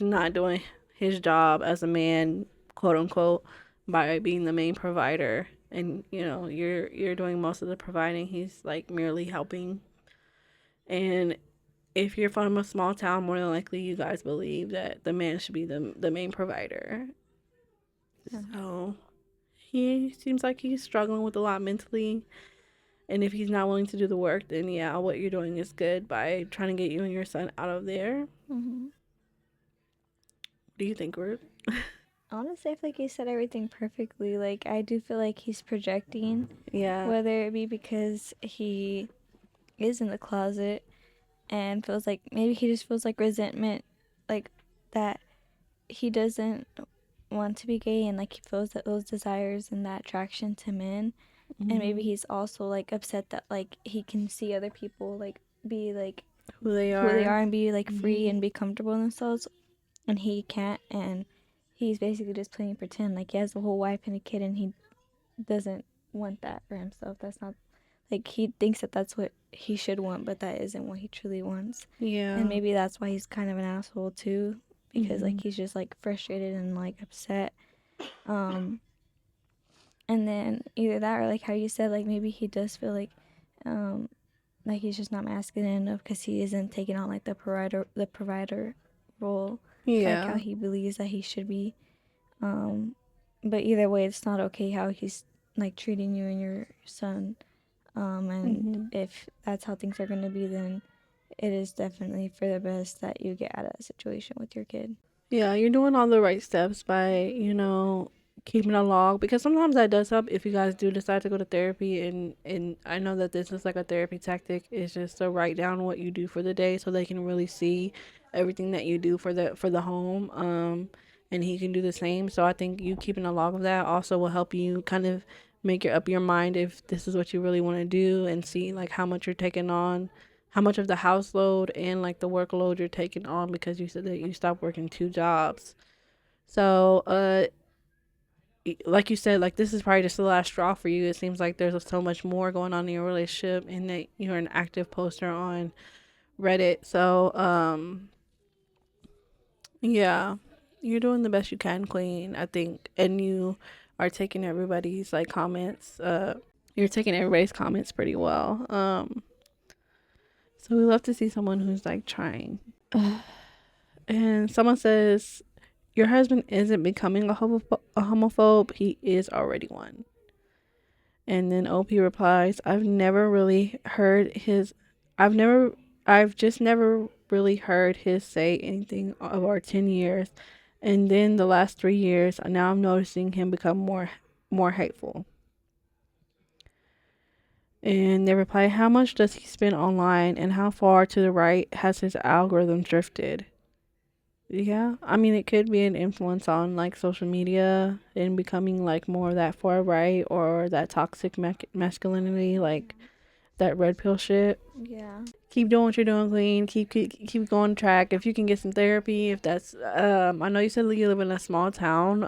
Speaker 1: not doing his job as a man, quote unquote, by being the main provider. And you're doing most of the providing. He's like merely helping. And if you're from a small town, more than likely you guys believe that the man should be the main provider.
Speaker 2: Yeah.
Speaker 1: So he seems like he's struggling with a lot mentally. And if he's not willing to do the work, then yeah, what you're doing is good by trying to get you and your son out of there. What
Speaker 2: Mm-hmm.
Speaker 1: do you think, Ruth?
Speaker 2: Honestly, I feel like you said everything perfectly. Like, I do feel like he's projecting,
Speaker 1: Yeah.
Speaker 2: whether it be because he is in the closet and feels like maybe he just feels like resentment, like that he doesn't want to be gay and like he feels that those desires and that attraction to men. And maybe
Speaker 1: Mm-hmm.
Speaker 2: he's also like upset that like he can see other people like be like
Speaker 1: Who they
Speaker 2: who they
Speaker 1: are.
Speaker 2: are and be like free
Speaker 1: Mm-hmm.
Speaker 2: and be comfortable in themselves, and he can't. And he's basically just playing pretend like he has a whole wife and a kid and he doesn't want that for himself. That's not like he thinks that that's what he should want, but that isn't what he truly wants. And
Speaker 1: Yeah.
Speaker 2: maybe that's why he's kind of an asshole too, because
Speaker 1: Mm-hmm.
Speaker 2: like he's just like frustrated and like upset. um and then either that or like how you said, like maybe he does feel um like he's just not masculine enough because he isn't taking on like the provider role, like how
Speaker 1: Yeah.
Speaker 2: he believes that he should be. But either way, it's not okay how he's like treating you and your son. And
Speaker 1: Mm-hmm.
Speaker 2: if that's how things are going to be, then it is definitely for the best that you get out of that situation with your kid.
Speaker 1: Yeah, you're doing all the right steps by, keeping a log because sometimes that does help if you guys do decide to go to therapy and I know that this is like a therapy tactic is just to write down what you do for the day so they can really see everything that you do for the home. And he can do the same. So I think you keeping a log of that also will help you kind of make up your mind if this is what you really want to do and see like how much you're taking on, how much of the house load and like the workload you're taking on because you said that you stopped working 2 jobs. So, like you said, like this is probably just the last straw for you. It seems like there's so much more going on in your relationship and that you're an active poster on Reddit. So, yeah, you're doing the best you can, Queen, I think. And you are taking everybody's like comments, you're taking everybody's comments pretty well. So we love to see someone who's like trying. And someone says, your husband isn't becoming a homophobe, he is already one. And then OP replies, I've never, I've just never really heard his say anything of our 10 years. And then the last 3 years, now I'm noticing him become more hateful. And they reply, how much does he spend online and how far to the right has his algorithm drifted? Yeah, I mean, it could be an influence on like social media and becoming like more of that far right or that toxic masculinity, like that red pill shit.
Speaker 2: Yeah.
Speaker 1: Keep doing what you're doing, Queen. Keep going track. If you can get some therapy, if that's I know you said you live in a small town.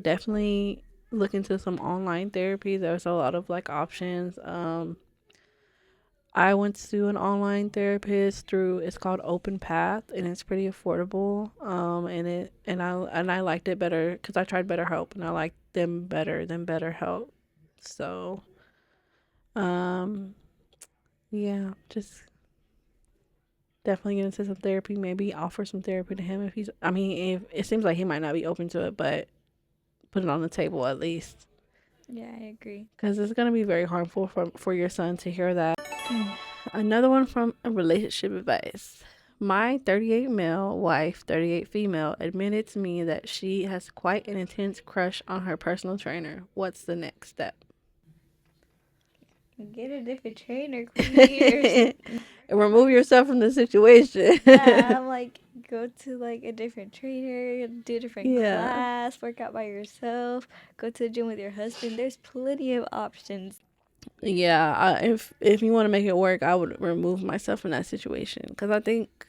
Speaker 1: Definitely look into some online therapy. There's a lot of like options. I went to an online therapist through, it's called Open Path, and it's pretty affordable. And I liked it better because I tried BetterHelp and I liked them better than BetterHelp. So um yeah, just definitely get into some therapy. Maybe offer some therapy to him if he's. I mean, if it seems like he might not be open to it, but put it on the table at least,
Speaker 2: Yeah, I agree.
Speaker 1: because it's gonna be very harmful for your son to hear that. Another one from a relationship advice. My 38 male wife, 38 female, admitted to me that she has quite an intense crush on her personal trainer. What's the next step?
Speaker 2: Get a different trainer, queen.
Speaker 1: And remove yourself from the situation.
Speaker 2: Yeah, like go to like a different trainer, do a different
Speaker 1: Yeah.
Speaker 2: class, work out by yourself, go to the gym with your husband. There's plenty of options.
Speaker 1: Yeah, if you want to make it work, I would remove myself from that situation because I think,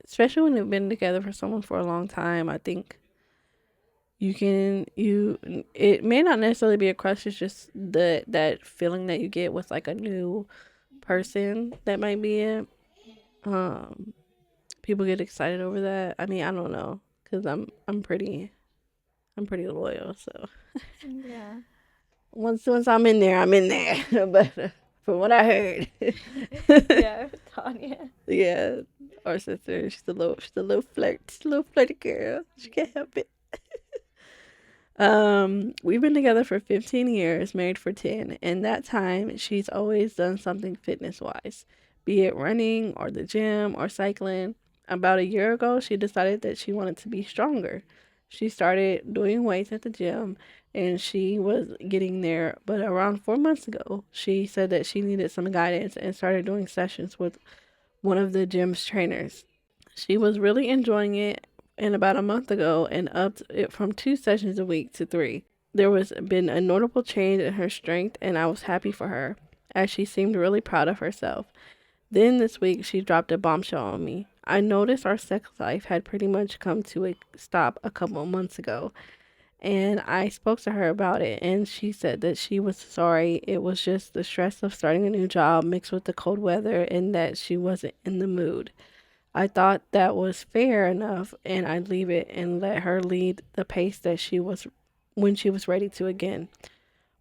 Speaker 1: especially when you've been together for someone for a long time, I think you it may not necessarily be a crush. It's just that feeling that you get with like a new person that might be it. Um, People get excited over that. I mean, I don't know because I'm pretty loyal. So
Speaker 2: Yeah.
Speaker 1: once I'm in there, I'm in there. But from what I heard,
Speaker 2: Yeah, Tanya.
Speaker 1: yeah, our sister, she's a little flirty girl. She can't help it. We've been together for 15 years, married for 10. In that time, she's always done something fitness wise, be it running or the gym or cycling. About a year ago, she decided that she wanted to be stronger. She started doing weights at the gym and she was getting there. But around 4 months ago, she said that she needed some guidance and started doing sessions with one of the gym's trainers. She was really enjoying it, and about a month ago and upped it from 2 sessions a week to three. There was been a notable change in her strength and I was happy for her, as she seemed really proud of herself. Then this week she dropped a bombshell on me. I noticed our sex life had pretty much come to a stop a couple of months ago, and I spoke to her about it, and she said that she was sorry. It was just the stress of starting a new job mixed with the cold weather and that she wasn't in the mood. I thought that was fair enough, and I'd leave it and let her lead the pace that she was when she was ready to again.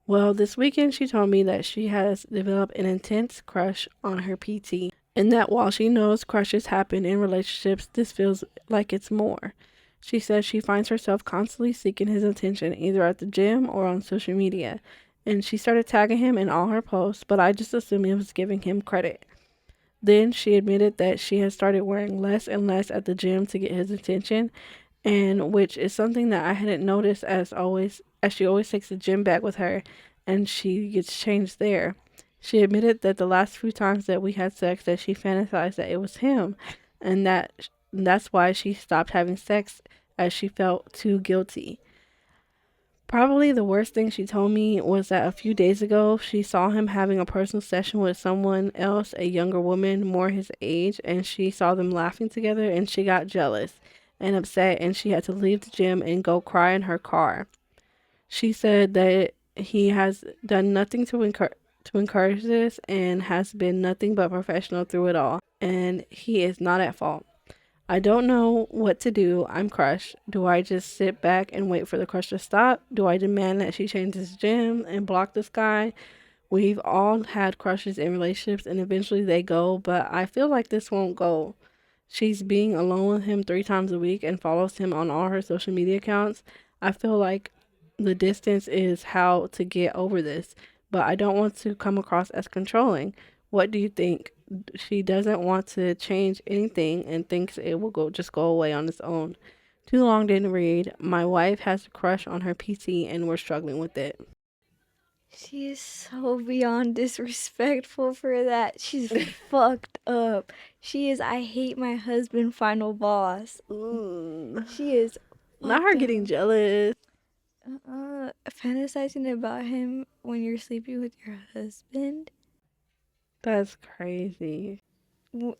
Speaker 1: Well, this weekend she told me that she has developed an intense crush on her PT, and that while she knows crushes happen in relationships, this feels like it's more. She says she finds herself constantly seeking his attention either at the gym or on social media, and she started tagging him in all her posts, but I just assumed it was giving him credit. Then she admitted that she has started wearing less and less at the gym to get his attention, and which is something that I hadn't noticed, as she always takes the gym bag with her and she gets changed there. She admitted that the last few times that we had sex that she fantasized that it was him, and that's why she stopped having sex, as she felt too guilty. Probably the worst thing she told me was that a few days ago she saw him having a personal session with someone else, a younger woman, more his age, and she saw them laughing together and she got jealous and upset and she had to leave the gym and go cry in her car. She said that he has done nothing to encourage this and has been nothing but professional through it all, and he is not at fault. I don't know what to do. I'm crushed. Do I just sit back and wait for the crush to stop? Do I demand that she changes gym and block this guy? We've all had crushes in relationships and eventually they go, but I feel like this won't go. She's being alone with him 3 times a week and follows him on all her social media accounts. I feel like the distance is how to get over this, but I don't want to come across as controlling. What do you think? She doesn't want to change anything and thinks it will go away on its own. Too long didn't read. My wife has a crush on her PT and we're struggling with it.
Speaker 2: She is so beyond disrespectful for that. She's fucked up. She is I hate my husband final boss.
Speaker 1: Mm.
Speaker 2: She is
Speaker 1: Not her
Speaker 2: fucked
Speaker 1: getting
Speaker 2: up.
Speaker 1: jealous.
Speaker 2: Fantasizing about him when you're sleeping with your husband.
Speaker 1: That's crazy.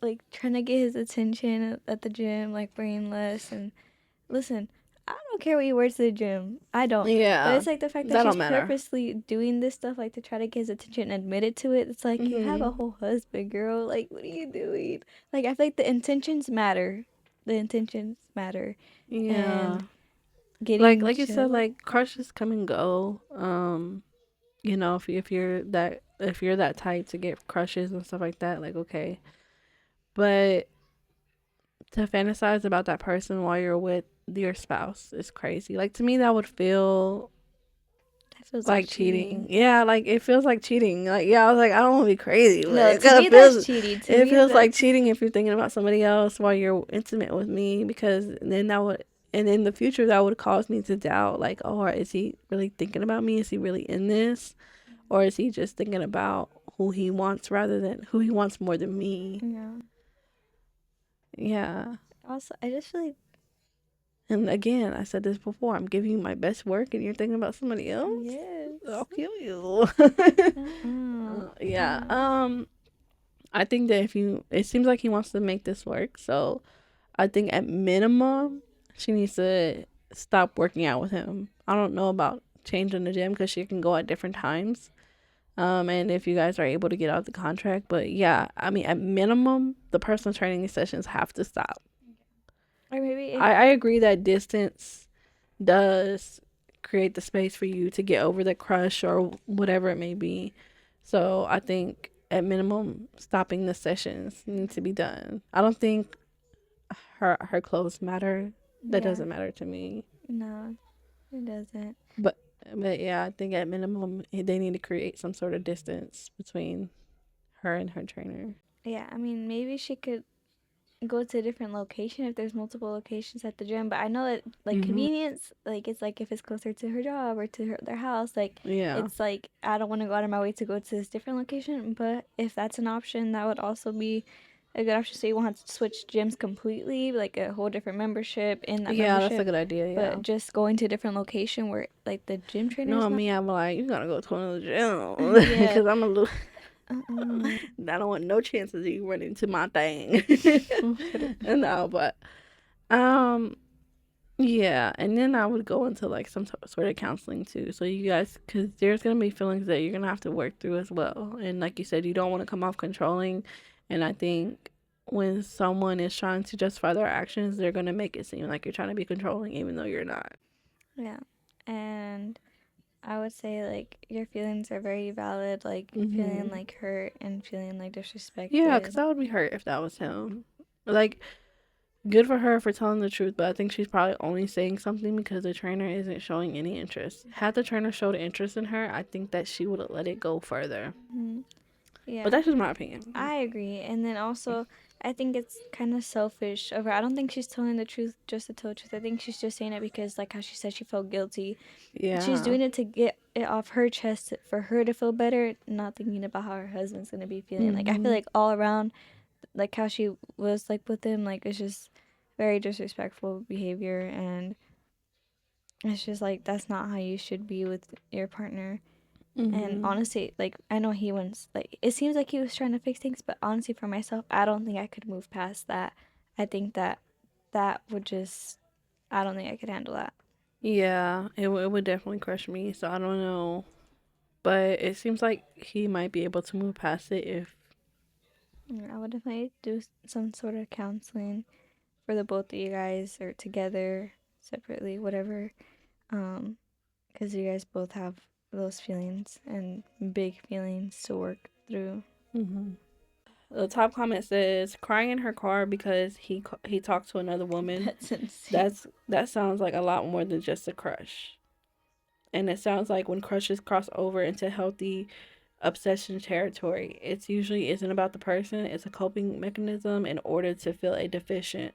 Speaker 2: Like trying to get his attention at the gym, like bringing less. And listen, I don't care what you wear to the gym. I don't. But
Speaker 1: Yeah,
Speaker 2: it's like the fact that
Speaker 1: that
Speaker 2: she's
Speaker 1: don't matter.
Speaker 2: purposely doing this stuff, like to try to get his attention and admitted to it. It's like you have a
Speaker 1: Hmm.
Speaker 2: whole husband, girl. Like, what are you doing? Like, I feel like the intentions matter. The intentions matter.
Speaker 1: Yeah,
Speaker 2: And getting
Speaker 1: like you said,
Speaker 2: jealous.
Speaker 1: like crushes come and go. You know, if you're that type to get crushes and stuff like that, like okay, but to fantasize about that person while you're with your spouse is crazy. Like to me, that would feel
Speaker 2: That feels like
Speaker 1: like cheating.
Speaker 2: cheating.
Speaker 1: Yeah, like it feels like cheating. Like yeah, I was like, I don't want to be crazy, but
Speaker 2: No,
Speaker 1: it
Speaker 2: to
Speaker 1: kind of
Speaker 2: me that's
Speaker 1: feels.
Speaker 2: cheating. To
Speaker 1: It
Speaker 2: me
Speaker 1: feels like
Speaker 2: that's
Speaker 1: cheating if you're thinking about somebody else while you're intimate with me, because then that would, and in the future that would cause me to doubt, like, oh, is he really thinking about me? Is he really in this, or is he just thinking about who he wants rather than who he wants more than me?
Speaker 2: yeah.
Speaker 1: Yeah.
Speaker 2: Also, I just feel like
Speaker 1: And again, I said this before. I'm giving you my best work, and you're thinking about somebody else.
Speaker 2: yes.
Speaker 1: I'll kill you. Yeah.
Speaker 2: Uh-uh.
Speaker 1: I think that if you, it seems like he wants to make this work. So I think at minimum, she needs to stop working out with him. I don't know about changing the gym because she can go at different times. And if you guys are able to get out the contract, but yeah, I mean, at minimum, the personal training sessions have to stop.
Speaker 2: Or maybe if
Speaker 1: I agree that distance does create the space for you to get over the crush or whatever it may be. So I think at minimum, stopping the sessions need to be done. I don't think her clothes matter. That
Speaker 2: yeah,
Speaker 1: doesn't matter to me.
Speaker 2: no, it doesn't.
Speaker 1: But but yeah, I think at minimum they need to create some sort of distance between her and her trainer.
Speaker 2: Yeah, I mean maybe she could go to a different location if there's multiple locations at the gym. But I know that like
Speaker 1: Mhm.
Speaker 2: convenience, like it's like if it's closer to her job or to their house, like
Speaker 1: Yeah.
Speaker 2: it's like I don't want to go out of my way to go to this different location. But if that's an option, that would also be a good option. So you won't have to switch gyms completely, like a whole different membership in that
Speaker 1: Yeah, that's a
Speaker 2: membership.
Speaker 1: good idea. Yeah.
Speaker 2: But just going to a different location where like the gym trainer
Speaker 1: No,
Speaker 2: is not.
Speaker 1: me, I'm like, you gotta go to another gym
Speaker 2: Yeah.
Speaker 1: because I'm a little.
Speaker 2: Uh-uh.
Speaker 1: I don't want no chances of you running into my thing. No, but um, yeah, and then I would go into like some sort of counseling too. So you guys, because there's gonna be feelings that you're gonna have to work through as well. And like you said, you don't want to come off controlling. And I think when someone is trying to justify their actions, they're gonna make it seem like you're trying to be controlling, even though you're not.
Speaker 2: Yeah. And I would say like your feelings are very valid, like feeling
Speaker 1: Hmm.
Speaker 2: like hurt and feeling like
Speaker 1: Yeah, because
Speaker 2: disrespected.
Speaker 1: I would be hurt if that was him. Like, good for her for telling the truth, but I think she's probably only saying something because the trainer isn't showing any interest. Had the trainer showed interest in her, I think that she would have let it go further.
Speaker 2: Hmm.
Speaker 1: But
Speaker 2: Yeah,
Speaker 1: that's just my opinion.
Speaker 2: I agree. And then also, I think it's kind of selfish of her. I don't think she's telling the truth just to tell the truth. I think she's just saying it because, like how she said, she felt guilty. She's
Speaker 1: Yeah.
Speaker 2: doing it to get it off her chest for her to feel better, not thinking about how her husband's gonna be feeling. Like I feel
Speaker 1: Hmm.
Speaker 2: like all around, like how she was like with him, like it's just very disrespectful behavior, and it's just like that's not how you should be with your partner. And
Speaker 1: Hmm.
Speaker 2: honestly, like I know he wants like it seems like he was trying to fix things, but honestly for myself, I don't think I could move past that. I think that that would just I don't think I could handle that.
Speaker 1: Yeah, it would definitely crush me. So I don't know. But it seems like he might be able to move past it if.
Speaker 2: I would definitely do some sort of counseling for the both of you guys or together, separately, whatever. Because you guys both have those feelings and big feelings to work through.
Speaker 1: Hmm. The top comment says crying in her car because he talked to another woman.
Speaker 2: That's insane.
Speaker 1: That sounds like a lot more than just a crush. And it sounds like when crushes cross over into healthy obsession territory, it usually isn't about the person, it's a coping mechanism in order to feel a deficient,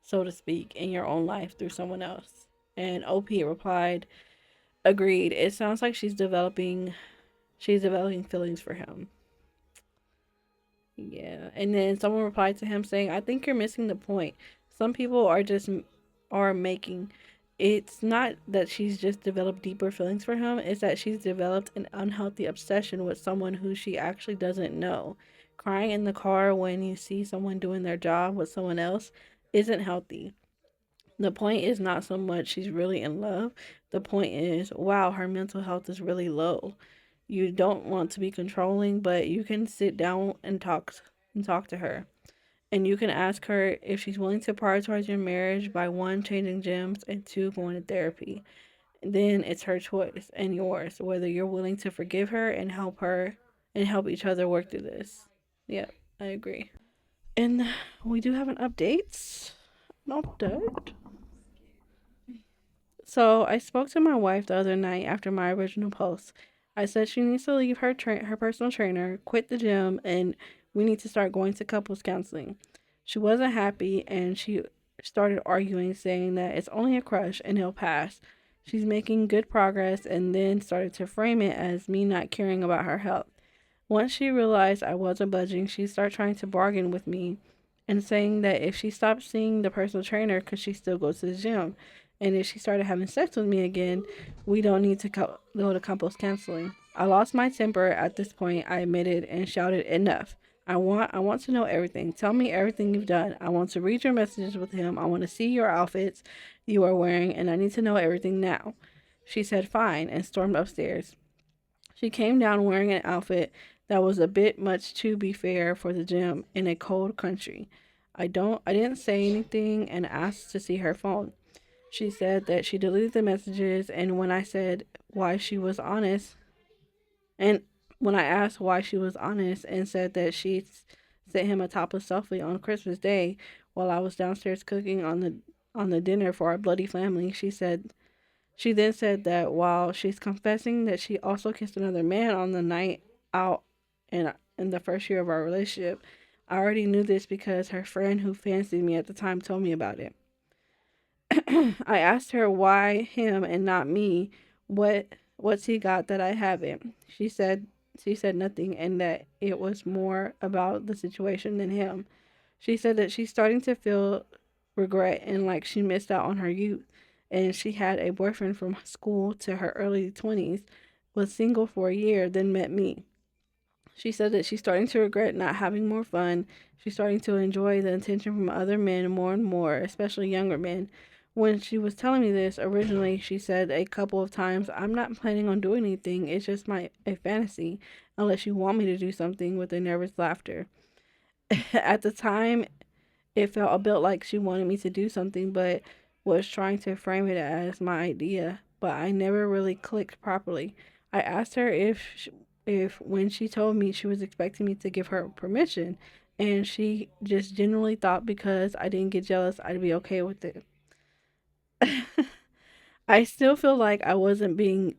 Speaker 1: so to speak, in your own life through someone else. And OP replied, agreed. It sounds like she's developing she's developing feelings for him. Yeah. And then someone replied to him saying, I think you're missing the point. Some people are just are making it's not that she's just developed deeper feelings for him, it's that she's developed an unhealthy obsession with someone who she actually doesn't know. Crying in the car when you see someone doing their job with someone else isn't healthy. The point is not so much she's really in love. The point is, wow, her mental health is really low. You don't want to be controlling, but you can sit down and talk to her. And you can ask her if she's willing to prioritize your marriage by one, changing gyms, and two, going to therapy. Then it's her choice and yours whether you're willing to forgive her and help each other work through this. Yeah, I agree. And we do have an update. An update. So I spoke to my wife the other night after my original post. I said she needs to leave her personal trainer, quit the gym, and we need to start going to couples counseling. She wasn't happy and she started arguing, saying that it's only a crush and he'll pass. She's making good progress and then started to frame it as me not caring about her health. Once she realized I wasn't budging, she started trying to bargain with me and saying that if she stopped seeing the personal trainer, could she still go to the gym? And if she started having sex with me again, we don't need to go to couples counseling. I lost my temper at this point, I admitted, and shouted, enough. I want to know everything. Tell me everything you've done. I want to read your messages with him. I want to see your outfits you are wearing, and I need to know everything now. She said fine and stormed upstairs. She came down wearing an outfit that was a bit much to be fair for the gym in a cold country. I didn't say anything and asked to see her phone. She said that she deleted the messages and when I said why she was honest and when I asked why she was honest and said that she sent him a topless selfie on Christmas Day while I was downstairs cooking on the dinner for our bloody family, she then said that while she's confessing that she also kissed another man on the night out in the first year of our relationship, I already knew this because her friend who fancied me at the time told me about it. I asked her why him and not me. What's he got that I haven't? She said nothing and that it was more about the situation than him. She said that she's starting to feel regret and like she missed out on her youth. And she had a boyfriend from school to her early 20s, was single for a year, then met me. She said that she's starting to regret not having more fun. She's starting to enjoy the attention from other men more and more, especially younger men. When she was telling me this originally, she said a couple of times, I'm not planning on doing anything. It's just a fantasy, unless you want me to do something with a nervous laughter. At the time, it felt a bit like she wanted me to do something, but was trying to frame it as my idea. But I never really clicked properly. I asked her if when she told me she was expecting me to give her permission, and she just genuinely thought because I didn't get jealous, I'd be okay with it. I still feel like I wasn't being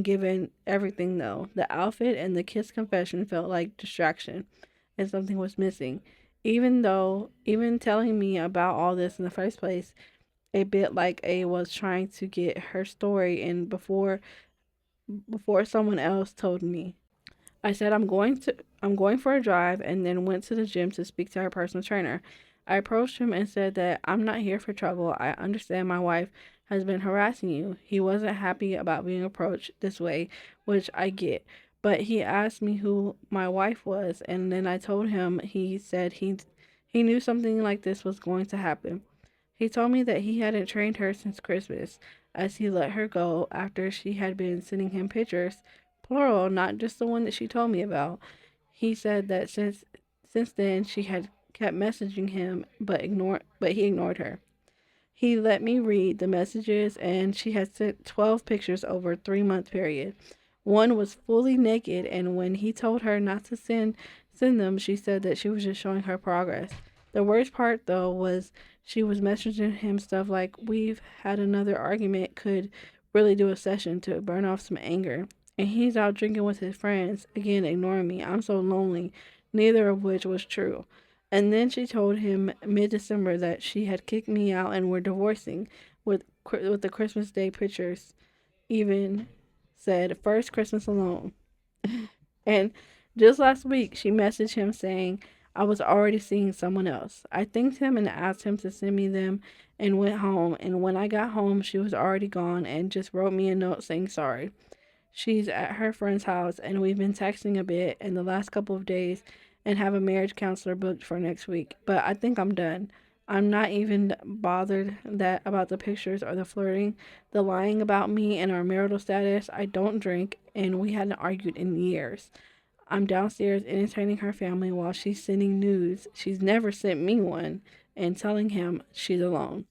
Speaker 1: given everything though. The outfit and the kiss confession felt like distraction and something was missing. Even telling me about all this in the first place, a bit like A was trying to get her story in before someone else told me. I said I'm going for a drive and then went to the gym to speak to her personal trainer. I approached him and said that I'm not here for trouble. I understand my wife has been harassing you. He wasn't happy about being approached this way, which I get. But he asked me who my wife was and then I told him he knew something like this was going to happen. He told me that he hadn't trained her since Christmas, as he let her go after she had been sending him pictures, plural, not just the one that she told me about. He said that since then she had kept messaging him, but he ignored her. He let me read the messages, and she had sent 12 pictures over a 3 month period. One was fully naked, and when he told her not to send them, she said that she was just showing her progress. The worst part, though, was she was messaging him stuff like, we've had another argument, could really do a session to burn off some anger. And he's out drinking with his friends, again ignoring me. I'm so lonely, neither of which was true. And then she told him mid December that she had kicked me out and were divorcing with the Christmas Day pictures even said, "First Christmas alone." And just last week, she messaged him saying, "I was already seeing someone else." I thanked him and asked him to send me them and went home. And when I got home, she was already gone and just wrote me a note saying sorry. She's at her friend's house and we've been texting a bit in the last couple of days and have a marriage counselor booked for next week. But I think I'm done. I'm not even bothered that about the pictures or the flirting, the lying about me and our marital status. I don't drink and we hadn't argued in years. I'm downstairs entertaining her family while she's sending nudes. She's never sent me one and telling him she's alone.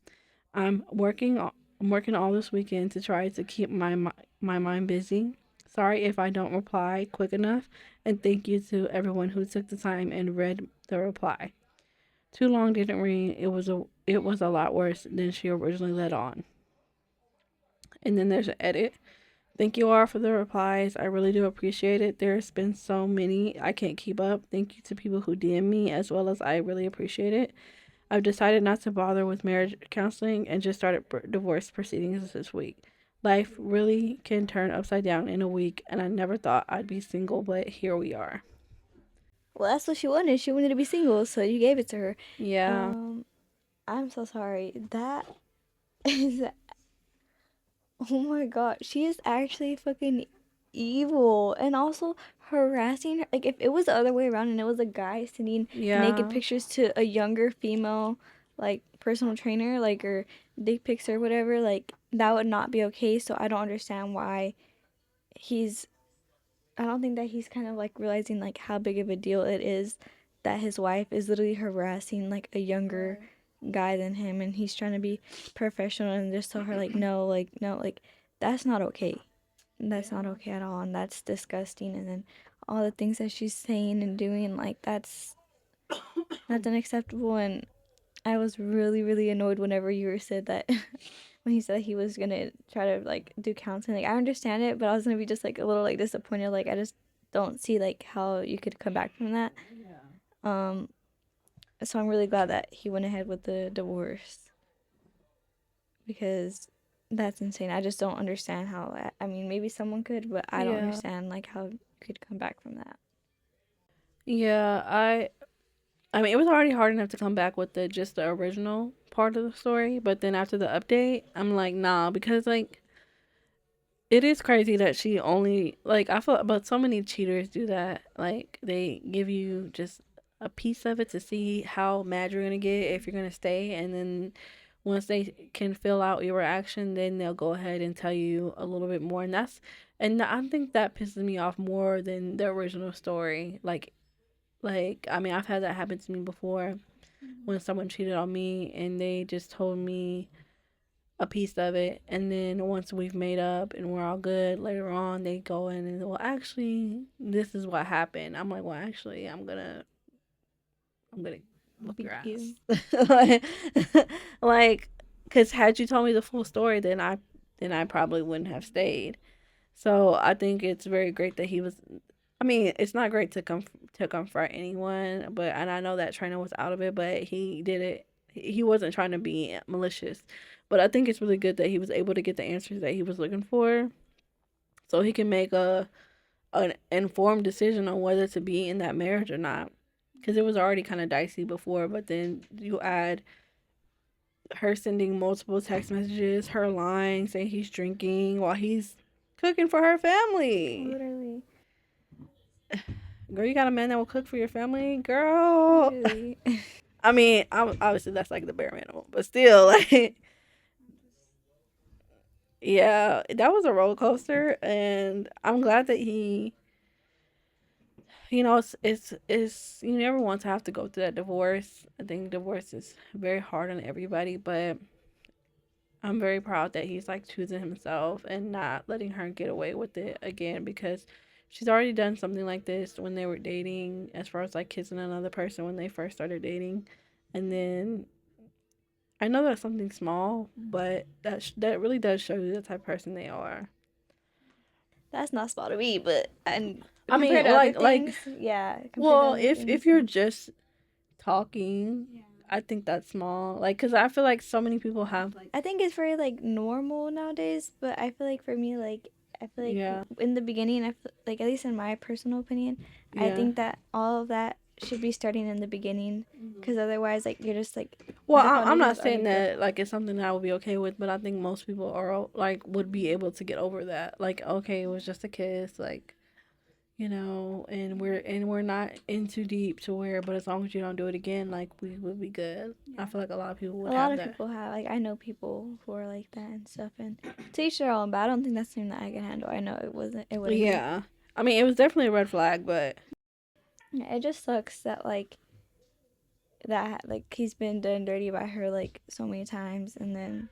Speaker 1: I'm working all this weekend to try to keep my mind busy. Sorry if I don't reply quick enough, and thank you to everyone who took the time and read the reply. Too long didn't read. It was a lot worse than she originally let on. And then there's an edit. Thank you all for the replies. I really do appreciate it. There's been so many I can't keep up. Thank you to people who DM me as well as I really appreciate it. I've decided not to bother with marriage counseling and just started divorce proceedings this week. Life really can turn upside down in a week, and I never thought I'd be single, but here we are.
Speaker 2: Well, that's what she wanted. She wanted to be single, so you gave it to her.
Speaker 1: Yeah,
Speaker 2: I'm so sorry. That is, oh my god, she is actually fucking evil, and also harassing her. Like if it was the other way around and it was a guy sending naked
Speaker 1: yeah,
Speaker 2: pictures to a younger female, like personal trainer, like or dick pics or whatever, like that would not be okay. So I don't understand why he's I don't think that he's kind of like realizing like how big of a deal it is that his wife is literally harassing like a younger guy than him, and he's trying to be professional and just tell her like no, like no, like that's not okay. That's not okay at all, and that's disgusting. And then all the things that she's saying and doing, like that's unacceptable. And I was really really annoyed whenever you said that when he said he was gonna try to like do counseling. Like I understand it, but I was gonna be just like a little like disappointed. Like I just don't see like how you could come back from that. Um, so I'm really glad that he went ahead with the divorce because that's insane. I just don't understand how. I mean, maybe someone could, but I don't
Speaker 1: yeah,
Speaker 2: understand like how you could come back from that.
Speaker 1: yeah. I mean, it was already hard enough to come back with the just the original part of the story, but then after the update, I'm like, nah, because like it is crazy that she only like I feel, but so many cheaters do that. Like they give you just a piece of it to see how mad you're gonna get if you're gonna stay, and then once they can fill out your reaction, then they'll go ahead and tell you a little bit more, and I think that pisses me off more than the original story. Like I mean, I've had that happen to me before when someone cheated on me and they just told me a piece of it, and then once we've made up and we're all good later on, they go in and, well, actually this is what happened. I'm like, well, actually I'm gonna whoop your
Speaker 2: Beat you.
Speaker 1: ass. Like, because had you told me the full story, then I probably wouldn't have stayed. So I think it's very great that he was. I mean, it's not great to confront anyone, but and I know that Trainer was out of it, but he did it. He wasn't trying to be malicious, but I think it's really good that he was able to get the answers that he was looking for, so he can make a an informed decision on whether to be in that marriage or not. Because it was already kind of dicey before, but then you add her sending multiple text messages, her lying, saying he's drinking while he's cooking for her family.
Speaker 2: Literally.
Speaker 1: Girl, you got a man that will cook for your family, girl.
Speaker 2: Literally.
Speaker 1: I mean, obviously that's like the bare minimum, but still, like, yeah, that was a roller coaster, and I'm glad that it's you never want to have to go through that divorce. I think divorce is very hard on everybody, but I'm very proud that he's like choosing himself and not letting her get away with it again, because she's already done something like this when they were dating, as far as like kissing another person when they first started dating. And then I know that's something small, but that really does show you the type of person they are.
Speaker 2: That's not small to me, but and
Speaker 1: I
Speaker 2: compared
Speaker 1: mean,
Speaker 2: to other
Speaker 1: like,
Speaker 2: things, yeah, compared to
Speaker 1: well,
Speaker 2: other
Speaker 1: if
Speaker 2: things.
Speaker 1: you're just talking, I think that's small. Like, cause I feel like so many people have like,
Speaker 2: I think it's very like normal nowadays, but I feel like for me, like I feel like
Speaker 1: Yeah.
Speaker 2: in the beginning, like at least in my personal opinion, I
Speaker 1: Yeah.
Speaker 2: think that all of that should be starting in the beginning, because otherwise, like, you're just like
Speaker 1: Well,
Speaker 2: the
Speaker 1: I'm not
Speaker 2: foundation's
Speaker 1: saying
Speaker 2: already built.
Speaker 1: that like it's something that I would be okay with, but I think most people are like would be able to get over that. Like, okay, it was just a kiss, like, and we're not in too deep to where, but as long as you don't do it again, like we would be good. I feel like a lot of people
Speaker 2: A
Speaker 1: would
Speaker 2: lot
Speaker 1: have
Speaker 2: of
Speaker 1: that.
Speaker 2: people have, like, I know people who are like that and stuff, and to each their own. But I don't think that's something that I can handle. I know it wouldn't be.
Speaker 1: Yeah, I mean, it was definitely a red flag, but
Speaker 2: Yeah, it just sucks that like he's been done dirty by her like so many times, and then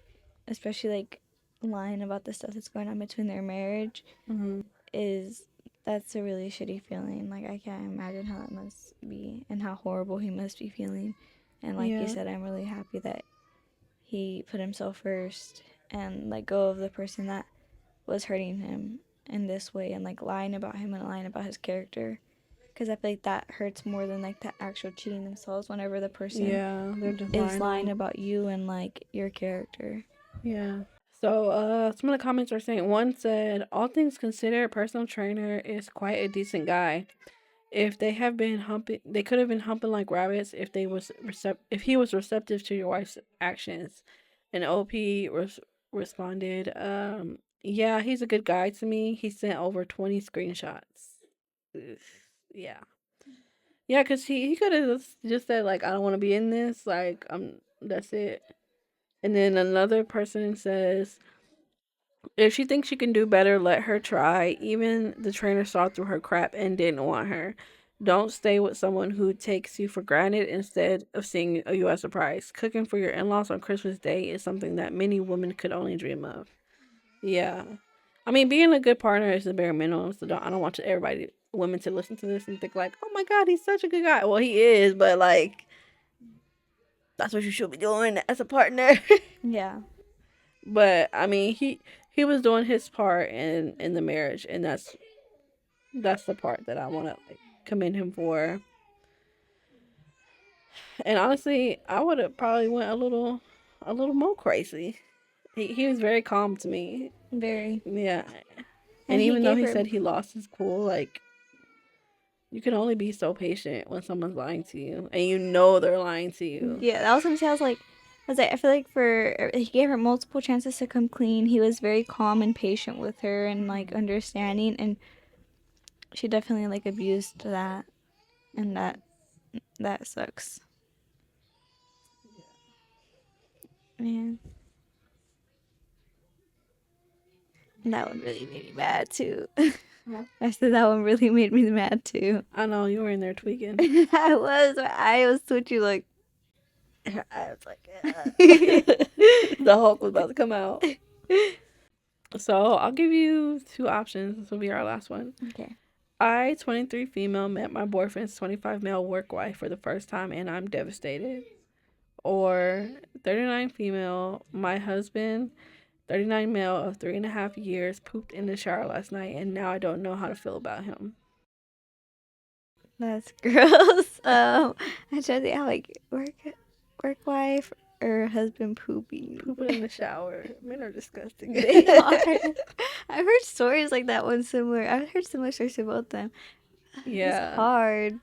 Speaker 2: especially like lying about the stuff that's going on between their marriage
Speaker 1: mm-hmm.
Speaker 2: is that's a really shitty feeling. Like, I can't imagine how that must be and how horrible he must be feeling. And like you
Speaker 1: Yeah,
Speaker 2: said, I'm really happy that he put himself first and let go of the person that was hurting him in this way, and like lying about him and lying about his character, because I feel like that hurts more than like the actual cheating themselves, whenever the person
Speaker 1: yeah, they're just
Speaker 2: is
Speaker 1: lying
Speaker 2: lying
Speaker 1: on.
Speaker 2: about you and like your character.
Speaker 1: Yeah. So, some of the comments are saying one said, all things considered, personal trainer is quite a decent guy. If they have been humping, they could have been humping like rabbits if he was receptive to your wife's actions. And OP responded, yeah, he's a good guy to me. He sent over 20 screenshots. Ugh. Yeah. Yeah, cuz he could have just said like I don't want to be in this, like that's it. And then another person says, if she thinks she can do better, let her try. Even the trainer saw through her crap and didn't want her. Don't stay with someone who takes you for granted instead of seeing you as a surprise. Cooking for your in laws on Christmas Day is something that many women could only dream of. Yeah. I mean, being a good partner is the bare minimum. So I don't want women to listen to this and think like, oh my God, he's such a good guy. Well, he is, but like, that's what you should be doing as a partner.
Speaker 2: Yeah.
Speaker 1: But I mean, he was doing his part in the marriage, and that's the part that I want to like commend him for. And honestly, I would have probably went a little more crazy. He was very calm to me.
Speaker 2: Very.
Speaker 1: Yeah. And
Speaker 2: And he
Speaker 1: even though
Speaker 2: gave
Speaker 1: he
Speaker 2: her.
Speaker 1: said he lost his cool, like you can only be so patient when someone's lying to you, and you know they're lying to you.
Speaker 2: Yeah, that was gonna say. I was like, I feel like he gave her multiple chances to come clean. He was very calm and patient with her and like understanding, and she definitely like abused that, and that sucks, man. And that one really made me mad too. I said that one really made me mad too.
Speaker 1: I know you were in there tweaking.
Speaker 2: I was. My eye was twitchy like.
Speaker 1: I was like, the Hulk was about to come out. So I'll give you two options. This will be our last one.
Speaker 2: Okay.
Speaker 1: I, 23 female, met my boyfriend's 25 male work wife for the first time and I'm devastated. Or 39 female, my husband, 39 male of 3.5 years, pooped in the shower last night and now I don't know how to feel about him.
Speaker 2: That's gross. I tried to think how like work wife or husband pooping.
Speaker 1: Pooping in the shower. Men are disgusting.
Speaker 2: They are. I've heard stories like that one similar. I've heard similar stories about them.
Speaker 1: Yeah.
Speaker 2: It's hard.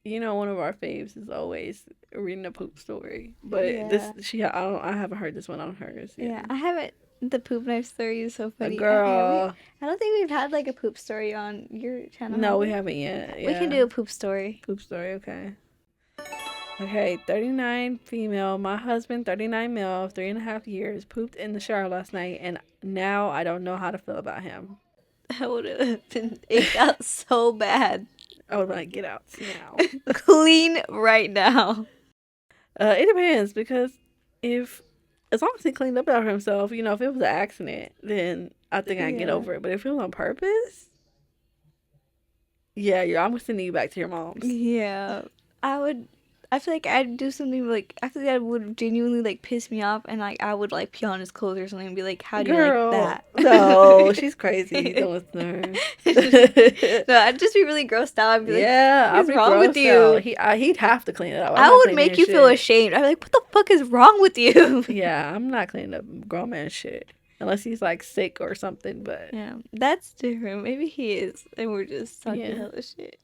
Speaker 1: One of our faves is always reading a poop story. But
Speaker 2: Yeah.
Speaker 1: I haven't heard this one on hers.
Speaker 2: Yeah, I haven't. The poop knife story is so funny.
Speaker 1: Girl.
Speaker 2: I don't think we've had like a poop story on your channel.
Speaker 1: No, we haven't yet.
Speaker 2: We can do a poop story.
Speaker 1: Poop story, okay. Okay, 39 female. My husband, 39 male, 3.5 years, pooped in the shower last night, and now I don't know how to feel about him.
Speaker 2: I would have been icked out so bad.
Speaker 1: I would like, get out now.
Speaker 2: Clean right now.
Speaker 1: It depends, because as long as he cleaned up after himself, if it was an accident, then I think I'd get over it. But if it was on purpose, yeah, I'm sending you back to your mom's.
Speaker 2: Yeah, I feel like I'd do something like I feel like that would genuinely like piss me off, and like I would like pee on his clothes or something and be like, "How do you like that?"
Speaker 1: No, she's crazy. Don't listen to her.
Speaker 2: No, I'd just be really grossed out. I'd be like,
Speaker 1: yeah,
Speaker 2: "What's wrong with you?"
Speaker 1: He'd have to clean it up.
Speaker 2: I would make you feel ashamed. I'd be like, "What the fuck is wrong with you?"
Speaker 1: Yeah, I'm not cleaning up grown man shit. unless he's like sick or something. But
Speaker 2: Yeah, that's different. Maybe he is, and we're just talking
Speaker 1: yeah.
Speaker 2: hella shit.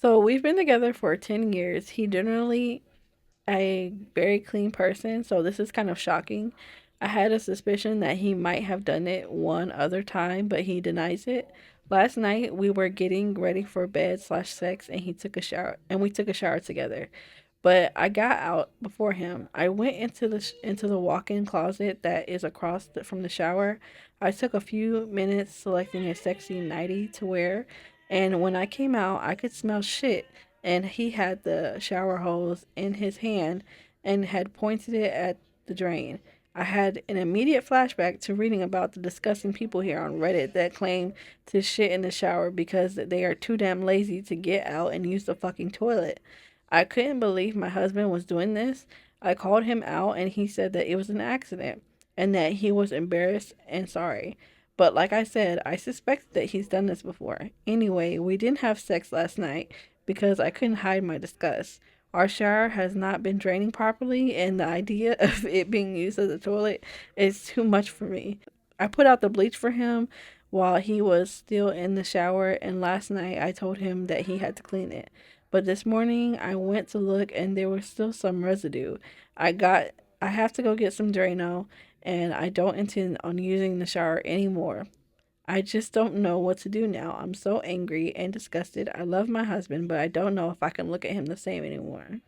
Speaker 1: So we've been together for 10 years. He generally a very clean person, so this is kind of shocking. I had a suspicion that he might have done it one other time, but he denies it. Last night we were getting ready for bed slash sex, and he took a shower, and we took a shower together. But I got out before him. I went into the walk-in closet that is from the shower. I took a few minutes selecting a sexy nightie to wear, and when I came out, I could smell shit. And he had the shower hose in his hand and had pointed it at the drain. I had an immediate flashback to reading about the disgusting people here on Reddit that claim to shit in the shower because they are too damn lazy to get out and use the fucking toilet. I couldn't believe my husband was doing this. I called him out and he said that it was an accident and that he was embarrassed and sorry. But like I said, I suspected that he's done this before. Anyway, we didn't have sex last night because I couldn't hide my disgust. Our shower has not been draining properly, and the idea of it being used as a toilet is too much for me. I put out the bleach for him while he was still in the shower, and last night I told him that he had to clean it. But this morning I went to look and there was still some residue. I have to go get some Drano and I don't intend on using the shower anymore. I just don't know what to do now. I'm so angry and disgusted. I love my husband, but I don't know if I can look at him the same anymore.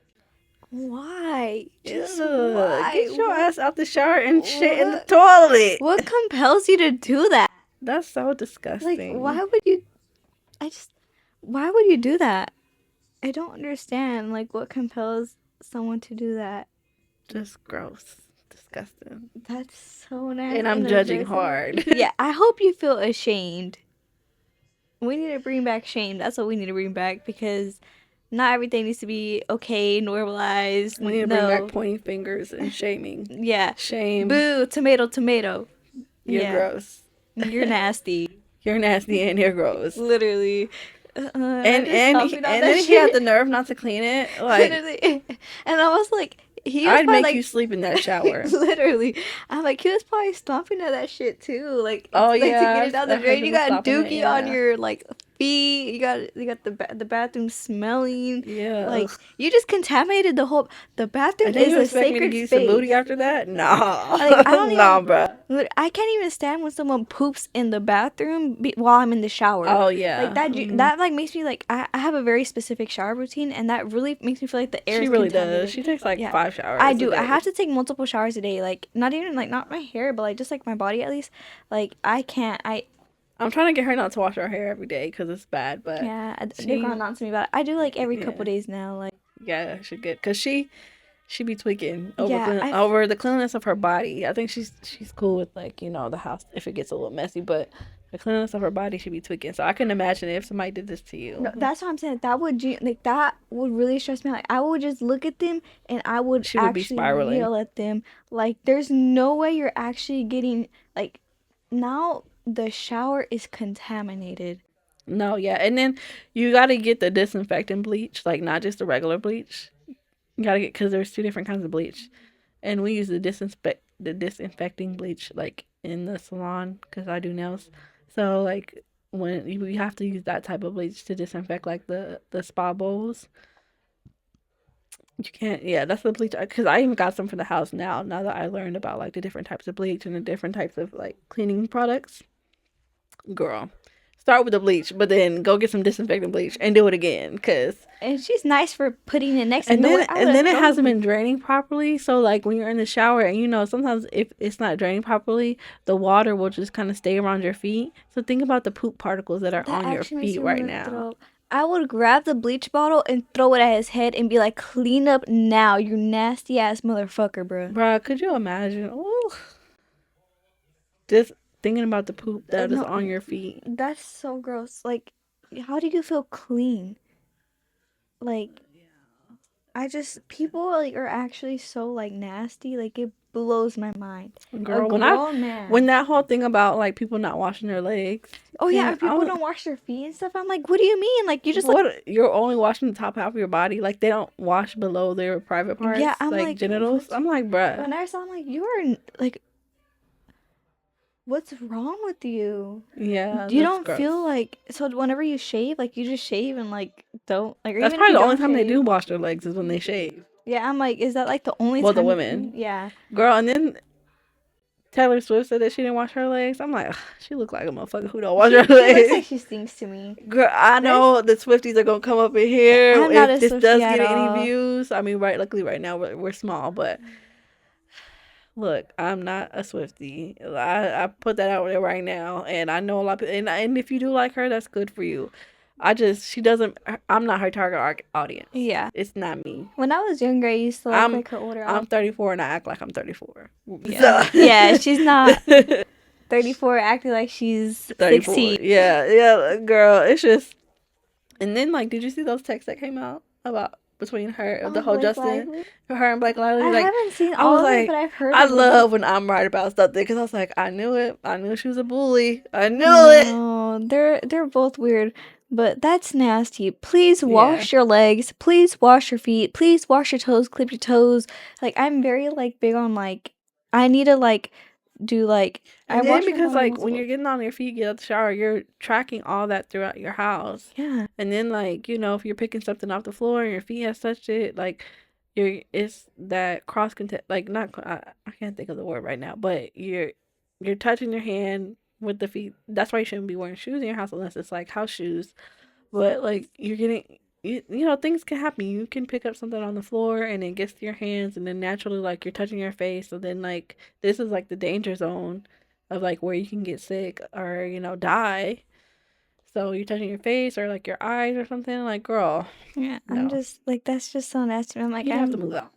Speaker 2: Why? Just
Speaker 1: Ugh,
Speaker 2: why?
Speaker 1: get your ass out the shower and shit in the
Speaker 2: What?
Speaker 1: toilet.
Speaker 2: What compels you to do that?
Speaker 1: That's so
Speaker 2: Like,
Speaker 1: disgusting.
Speaker 2: why would you? Why would you do that? I don't understand. Like, what compels someone to do that?
Speaker 1: Just gross. Disgusting.
Speaker 2: That's so nasty.
Speaker 1: And I'm judging hard.
Speaker 2: Yeah, I hope you feel ashamed. We need to bring back shame. That's what we need to bring back because not everything needs to be okay, normalized.
Speaker 1: We need to bring back pointing fingers and shaming.
Speaker 2: Yeah.
Speaker 1: Shame.
Speaker 2: Boo, tomato, tomato.
Speaker 1: You're gross.
Speaker 2: You're nasty.
Speaker 1: You're nasty and you're gross.
Speaker 2: Literally.
Speaker 1: And then he had the nerve not to clean it. Like,
Speaker 2: literally. And I was like,
Speaker 1: I'd make you sleep in that shower.
Speaker 2: Literally. I'm like, he was probably stomping at that shit too. Like,
Speaker 1: oh
Speaker 2: like
Speaker 1: yeah,
Speaker 2: to get it down the drain. You got dookie on
Speaker 1: yeah.
Speaker 2: your like feet. You got the bathroom smelling.
Speaker 1: Yeah.
Speaker 2: Like you just contaminated the whole. The bathroom is a sacred
Speaker 1: me to give you
Speaker 2: space.
Speaker 1: some booty after that? No.
Speaker 2: Like, I don't
Speaker 1: nah,
Speaker 2: even,
Speaker 1: bro.
Speaker 2: I can't even stand when someone poops in the bathroom while I'm in the shower.
Speaker 1: Oh yeah.
Speaker 2: Like that. That like makes me like I have a very specific shower routine, and that really makes me feel like the air.
Speaker 1: She really does. She takes like 5 showers.
Speaker 2: I do. I have to take multiple showers a day. Like not even like not my hair, but like just like my body at least. Like I can't.
Speaker 1: I'm trying to get her not to wash her hair every day because it's bad. But
Speaker 2: yeah, they've gone on to me about it. I do like every couple days now. Like
Speaker 1: yeah, she good because she be tweaking
Speaker 2: Yeah,
Speaker 1: over the cleanliness of her body. I think she's cool with like the house if it gets a little messy, but the cleanliness of her body should be tweaking. So I can imagine if somebody did this to you.
Speaker 2: No, that's what I'm saying. That would really stress me out. Like I would just look at them and I would
Speaker 1: She would be spiraling.
Speaker 2: yell at them. Like there's no way you're actually getting like now the shower is contaminated.
Speaker 1: No, yeah, and then you got to get the disinfectant bleach, like not just the regular bleach. You gotta get because there's 2 different kinds of bleach, and we use the disinfecting bleach like in the salon because I do nails. So like when we have to use that type of bleach to disinfect like the spa bowls. You can't. Yeah, that's the bleach because I even got some for the house now. Now that I learned about like the different types of bleach and the different types of like cleaning products, girl. Start with the bleach, but then go get some disinfectant bleach and do it again,
Speaker 2: and she's nice for putting it next.
Speaker 1: And then it hasn't been draining properly. So like when you're in the shower, and sometimes if it's not draining properly, the water will just kind of stay around your feet. So think about the poop particles that are on your feet right now.
Speaker 2: I would grab the bleach bottle and throw it at his head and be like, "Clean up now, you nasty ass motherfucker, bro."
Speaker 1: Bruh, could you imagine? Ooh. Just thinking about the poop that is on your feet.
Speaker 2: That's so gross. Like, how do you feel clean? Like, people like are actually so like nasty. Like it blows my mind.
Speaker 1: Girl, when that whole thing about like people not washing their legs.
Speaker 2: Oh yeah, people don't wash their feet and stuff. I'm like, what do you mean? Like you just
Speaker 1: you're only washing the top half of your body. Like they don't wash below their private parts. Yeah, I'm like genitals. I'm like, bruh.
Speaker 2: When I saw, I'm like, you are like. what's wrong with you?
Speaker 1: Yeah,
Speaker 2: You
Speaker 1: that's
Speaker 2: don't
Speaker 1: gross.
Speaker 2: feel like, so whenever you shave, like you just shave and like don't, like, or
Speaker 1: That's
Speaker 2: even if
Speaker 1: probably
Speaker 2: you
Speaker 1: the only
Speaker 2: don't
Speaker 1: time they
Speaker 2: shave.
Speaker 1: do wash their legs is when they shave.
Speaker 2: Yeah, I'm like, is that like the only
Speaker 1: Well, the
Speaker 2: time?
Speaker 1: women.
Speaker 2: Yeah.
Speaker 1: Girl, and then Taylor Swift said that she didn't wash her legs. I'm like, ugh, she look like a motherfucker who don't wash her
Speaker 2: She looks like
Speaker 1: legs.
Speaker 2: she stinks to me.
Speaker 1: Girl, I know the Swifties are gonna come up in here
Speaker 2: I'm not
Speaker 1: if
Speaker 2: a
Speaker 1: this
Speaker 2: Swiftie
Speaker 1: does
Speaker 2: at
Speaker 1: get any
Speaker 2: all.
Speaker 1: views. I mean, right? Luckily, right now we're small, but look, I'm not a Swiftie. I put that out there right now, and I know a lot of people. And if you do like her, that's good for you. She doesn't. I'm not her target audience.
Speaker 2: Yeah.
Speaker 1: It's not me.
Speaker 2: When I was younger, I used to
Speaker 1: I'm
Speaker 2: like her older
Speaker 1: I'm
Speaker 2: album.
Speaker 1: 34 and I act like I'm 34.
Speaker 2: Yeah.
Speaker 1: So.
Speaker 2: Yeah, she's not 34 acting like she's
Speaker 1: 34.
Speaker 2: 16.
Speaker 1: Yeah, girl. It's just. And then, like, did you see those texts that came out about between her, the
Speaker 2: Oh,
Speaker 1: whole
Speaker 2: Blake
Speaker 1: Justin,
Speaker 2: Lively?
Speaker 1: her and Blake Lively?
Speaker 2: I
Speaker 1: Like,
Speaker 2: haven't seen
Speaker 1: I
Speaker 2: all
Speaker 1: was
Speaker 2: of it,
Speaker 1: like,
Speaker 2: but I've heard
Speaker 1: I
Speaker 2: of it.
Speaker 1: love when I'm right about something because I was like, I knew it. I knew she was a bully. I knew it.
Speaker 2: No, they're both weird, but that's nasty. Please
Speaker 1: Yeah.
Speaker 2: wash your legs. Please wash your feet. Please wash your toes. Clip your toes. Like I'm very like big on like I need to like do like I
Speaker 1: And then
Speaker 2: wash my
Speaker 1: because,
Speaker 2: body
Speaker 1: like, when
Speaker 2: multiple.
Speaker 1: you're getting on your feet, get out the shower, you're tracking all that throughout your house.
Speaker 2: Yeah.
Speaker 1: And then, like, if you're picking something off the floor and your feet has touched it, like, it's that cross contact, like, not, I can't think of the word right now, but you're touching your hand with the feet. That's why you shouldn't be wearing shoes in your house unless it's like house shoes. But, like, you're getting, things can happen. You can pick up something on the floor and it gets to your hands, and then naturally, like, you're touching your face. So then, like, this is like the danger zone of like where you can get sick or die. So you're touching your face or like your eyes or something. Like, girl,
Speaker 2: Yeah, I'm
Speaker 1: no,
Speaker 2: just like that's just so nasty. I'm like
Speaker 1: you have to move out.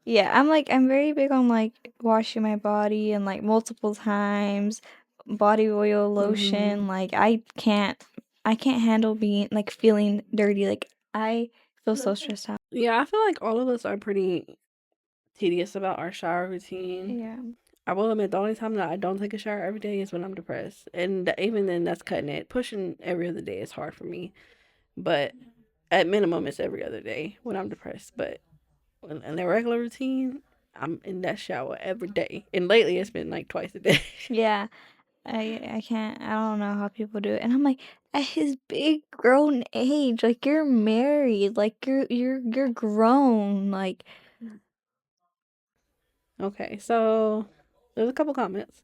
Speaker 2: yeah, I'm very big on like washing my body and like multiple times, body oil, lotion. Like I can't handle being like feeling dirty. Like I feel so stressed out.
Speaker 1: Yeah, I feel like all of us are pretty tedious about our shower routine.
Speaker 2: Yeah.
Speaker 1: I will admit the only time that I don't take a shower every day is when I'm depressed, and even then, that's cutting it. Pushing every other day is hard for me, but at minimum, it's every other day when I'm depressed. But in the regular routine, I'm in that shower every day, and lately it's been like twice a day.
Speaker 2: Yeah. I can't I don't know how people do it. And I'm like, at his big grown age, like you're married, like you're grown, like
Speaker 1: Okay, so there's a couple comments.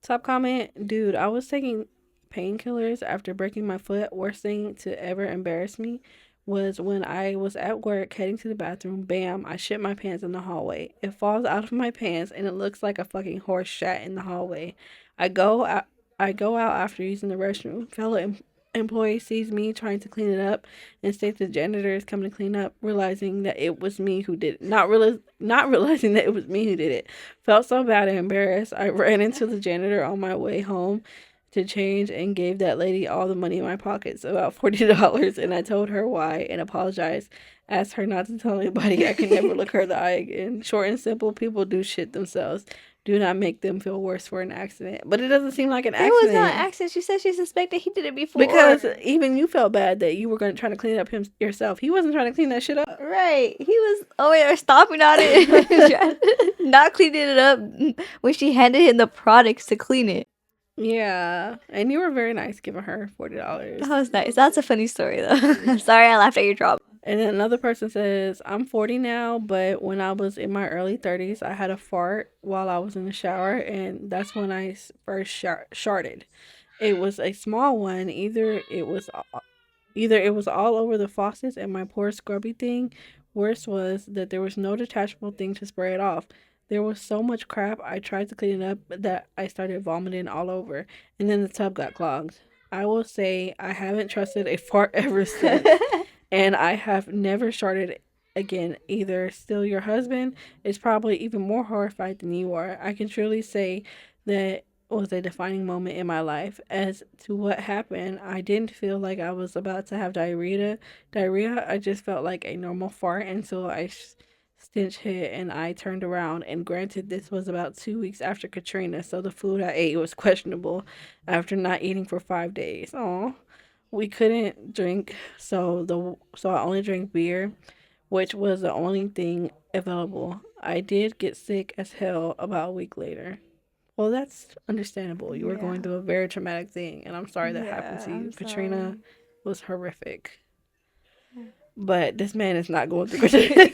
Speaker 1: Top comment, dude, I was taking painkillers after breaking my foot. Worst thing to ever embarrass me was when I was at work heading to the bathroom. Bam, I shit my pants in the hallway. It falls out of my pants and it looks like a fucking horse shat in the hallway. I go out I go out after using the restroom. Employee sees me trying to clean it up and states the janitor is coming to clean up, realizing that it was me who did it. Not realizing that it was me who did it. Felt so bad and embarrassed. I ran into the janitor on my way home to change and gave that lady all the money in my pockets, about $40, and I told her why and apologized. Asked her not to tell anybody. I can never look her in the eye again. Short and simple, people do shit themselves. Do not make them feel worse for an accident. But it doesn't seem like an
Speaker 2: it
Speaker 1: accident.
Speaker 2: was not an accident. She said she suspected he did it before.
Speaker 1: Because even you felt bad that you were going to try to clean it up yourself. He wasn't trying to clean that shit up.
Speaker 2: Right. He was over there stomping on it, not cleaning it up when she handed him the products to clean it.
Speaker 1: Yeah. And you were very nice giving her $40.
Speaker 2: That was nice. That's a funny story though. Sorry I laughed at your drop.
Speaker 1: And then another person says, I'm 40 now, but when I was in my early 30s, I had a fart while I was in the shower, and that's when I first sharted. It was a small one. Either it was all over the faucets and my poor scrubby thing. Worse was that there was no detachable thing to spray it off. There was so much crap. I tried to clean it up that I started vomiting all over, and then the tub got clogged. I will say I haven't trusted a fart ever since, and I have never sharted again either. Still, your husband is probably even more horrified than you are. I can truly say that was a defining moment in my life. As to what happened, I didn't feel like I was about to have diarrhea. I just felt like a normal fart until I stench hit and I turned around. And granted, this was about 2 weeks after Katrina, so the food I ate was questionable after not eating for 5 days. Oh, we couldn't drink, so I only drank beer, which was the only thing available. I did get sick as hell about a week later. Well, that's understandable. You were
Speaker 2: Yeah.
Speaker 1: going through a very traumatic thing, and I'm sorry that happened
Speaker 2: Yeah,
Speaker 1: to you.
Speaker 2: I'm
Speaker 1: Katrina
Speaker 2: sorry.
Speaker 1: was horrific.
Speaker 2: Yeah.
Speaker 1: But this man is not going through Katrina.
Speaker 2: Like,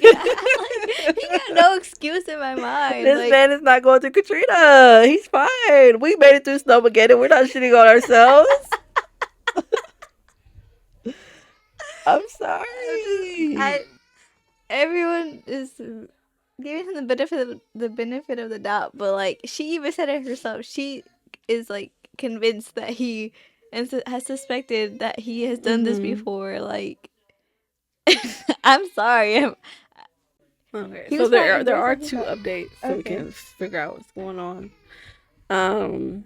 Speaker 2: he got no excuse in my mind.
Speaker 1: This
Speaker 2: Like,
Speaker 1: man is not going through Katrina. He's fine. We made it through Snowmageddon. We're not shitting on ourselves. I'm
Speaker 2: I'm just,
Speaker 1: sorry.
Speaker 2: I everyone is giving him the benefit of the doubt, but like she even said it herself. She is like convinced that he and has suspected that he has done this
Speaker 1: Mm-hmm.
Speaker 2: before. Like, I'm sorry.
Speaker 1: Okay,
Speaker 2: He
Speaker 1: so
Speaker 2: was probably
Speaker 1: there
Speaker 2: embarrassed
Speaker 1: are
Speaker 2: that he
Speaker 1: two
Speaker 2: thought.
Speaker 1: updates, so we
Speaker 2: Okay.
Speaker 1: can figure out what's going on. Um,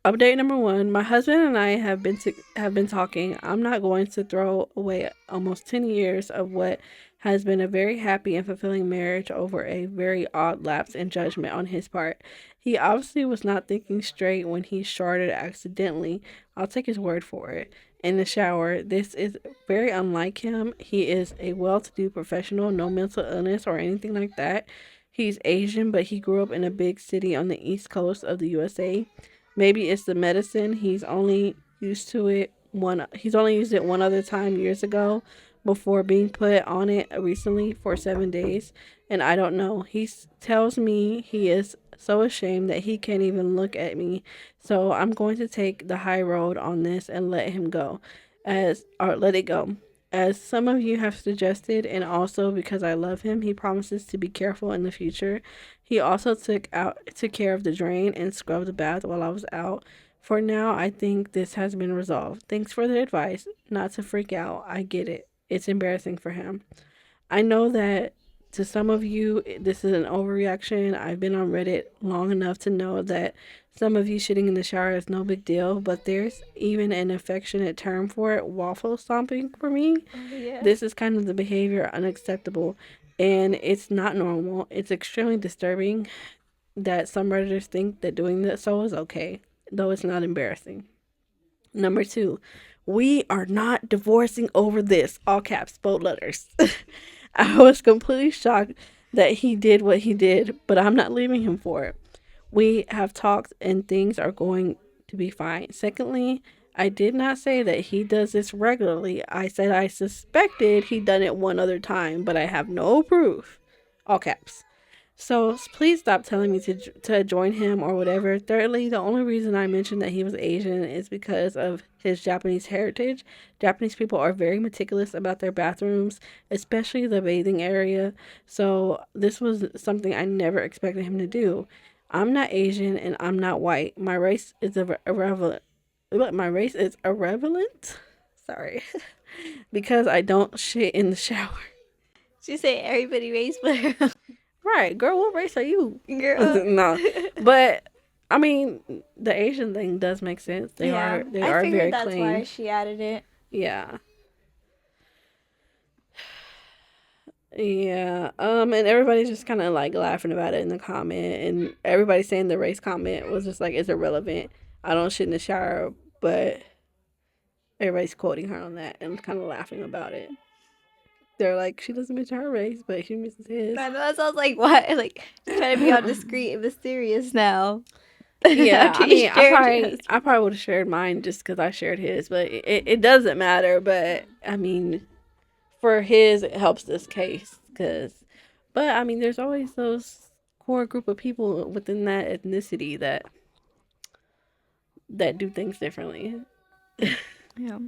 Speaker 1: Update number one: my husband and I have been talking. I'm not going to throw away almost 10 years of what has been a very happy and fulfilling marriage over a very odd lapse in judgment on his part. He obviously was not thinking straight when he started accidentally. I'll take his word for it. In the shower, this is very unlike him. He is a well-to-do professional, no mental illness or anything like that. He's Asian, but he grew up in a big city on the east coast of the USA. Maybe it's the medicine. He's only used it one other time years ago before being put on it recently for 7 days. And I don't know. Tells me he is so ashamed that he can't even look at me. So I'm going to take the high road on this and let him go. Let it go. As some of you have suggested, and also because I love him, he promises to be careful in the future. He also took care of the drain and scrubbed the bath while I was out. For now, I think this has been resolved. Thanks for the advice. Not to freak out. I get it. It's embarrassing for him. I know that to some of you, this is an overreaction. I've been on Reddit long enough to know that some of you shitting in the shower is no big deal, but there's even an affectionate term for it, waffle stomping for me.
Speaker 2: Oh yeah.
Speaker 1: This is kind of the behavior unacceptable, and it's not normal. It's extremely disturbing that some Redditors think that doing that so is okay, though it's not embarrassing. Number two, we are not divorcing over this. All caps, bold letters. I was completely shocked that he did what he did, but I'm not leaving him for it. We have talked and things are going to be fine. Secondly, I did not say that he does this regularly. I said I suspected he done it one other time, but I have no proof. All caps. So please stop telling me to join him or whatever. Thirdly, the only reason I mentioned that he was Asian is because of his Japanese heritage. Japanese people are very meticulous about their bathrooms, especially the bathing area. So this was something I never expected him to do. I'm not Asian and I'm not white. My race is irrelevant. My race is irrelevant. Sorry, because I don't shit in the shower.
Speaker 2: She say everybody race, but
Speaker 1: Right, girl, what race are you?
Speaker 2: girl.
Speaker 1: No, but I mean, the Asian thing does make sense. They
Speaker 2: Yeah,
Speaker 1: are they
Speaker 2: I
Speaker 1: are
Speaker 2: figured
Speaker 1: very
Speaker 2: that's why
Speaker 1: clean.
Speaker 2: she added it.
Speaker 1: Yeah, yeah. And everybody's just kind of like laughing about it in the comment, and everybody saying the race comment was just like it's irrelevant. I don't shit in the shower, but everybody's quoting her on that and kind of laughing about it. They're like, she doesn't mention her race, but she mentions his.
Speaker 2: I know that sounds like what? Like you're trying to be all discreet and mysterious now.
Speaker 1: Yeah,
Speaker 2: After
Speaker 1: I
Speaker 2: you
Speaker 1: mean,
Speaker 2: shared yours.
Speaker 1: I probably would have shared mine just because I shared his, but it doesn't matter. But I mean, for his, it helps this case but I mean, there's always those core group of people within that ethnicity that do things differently.
Speaker 2: Yeah.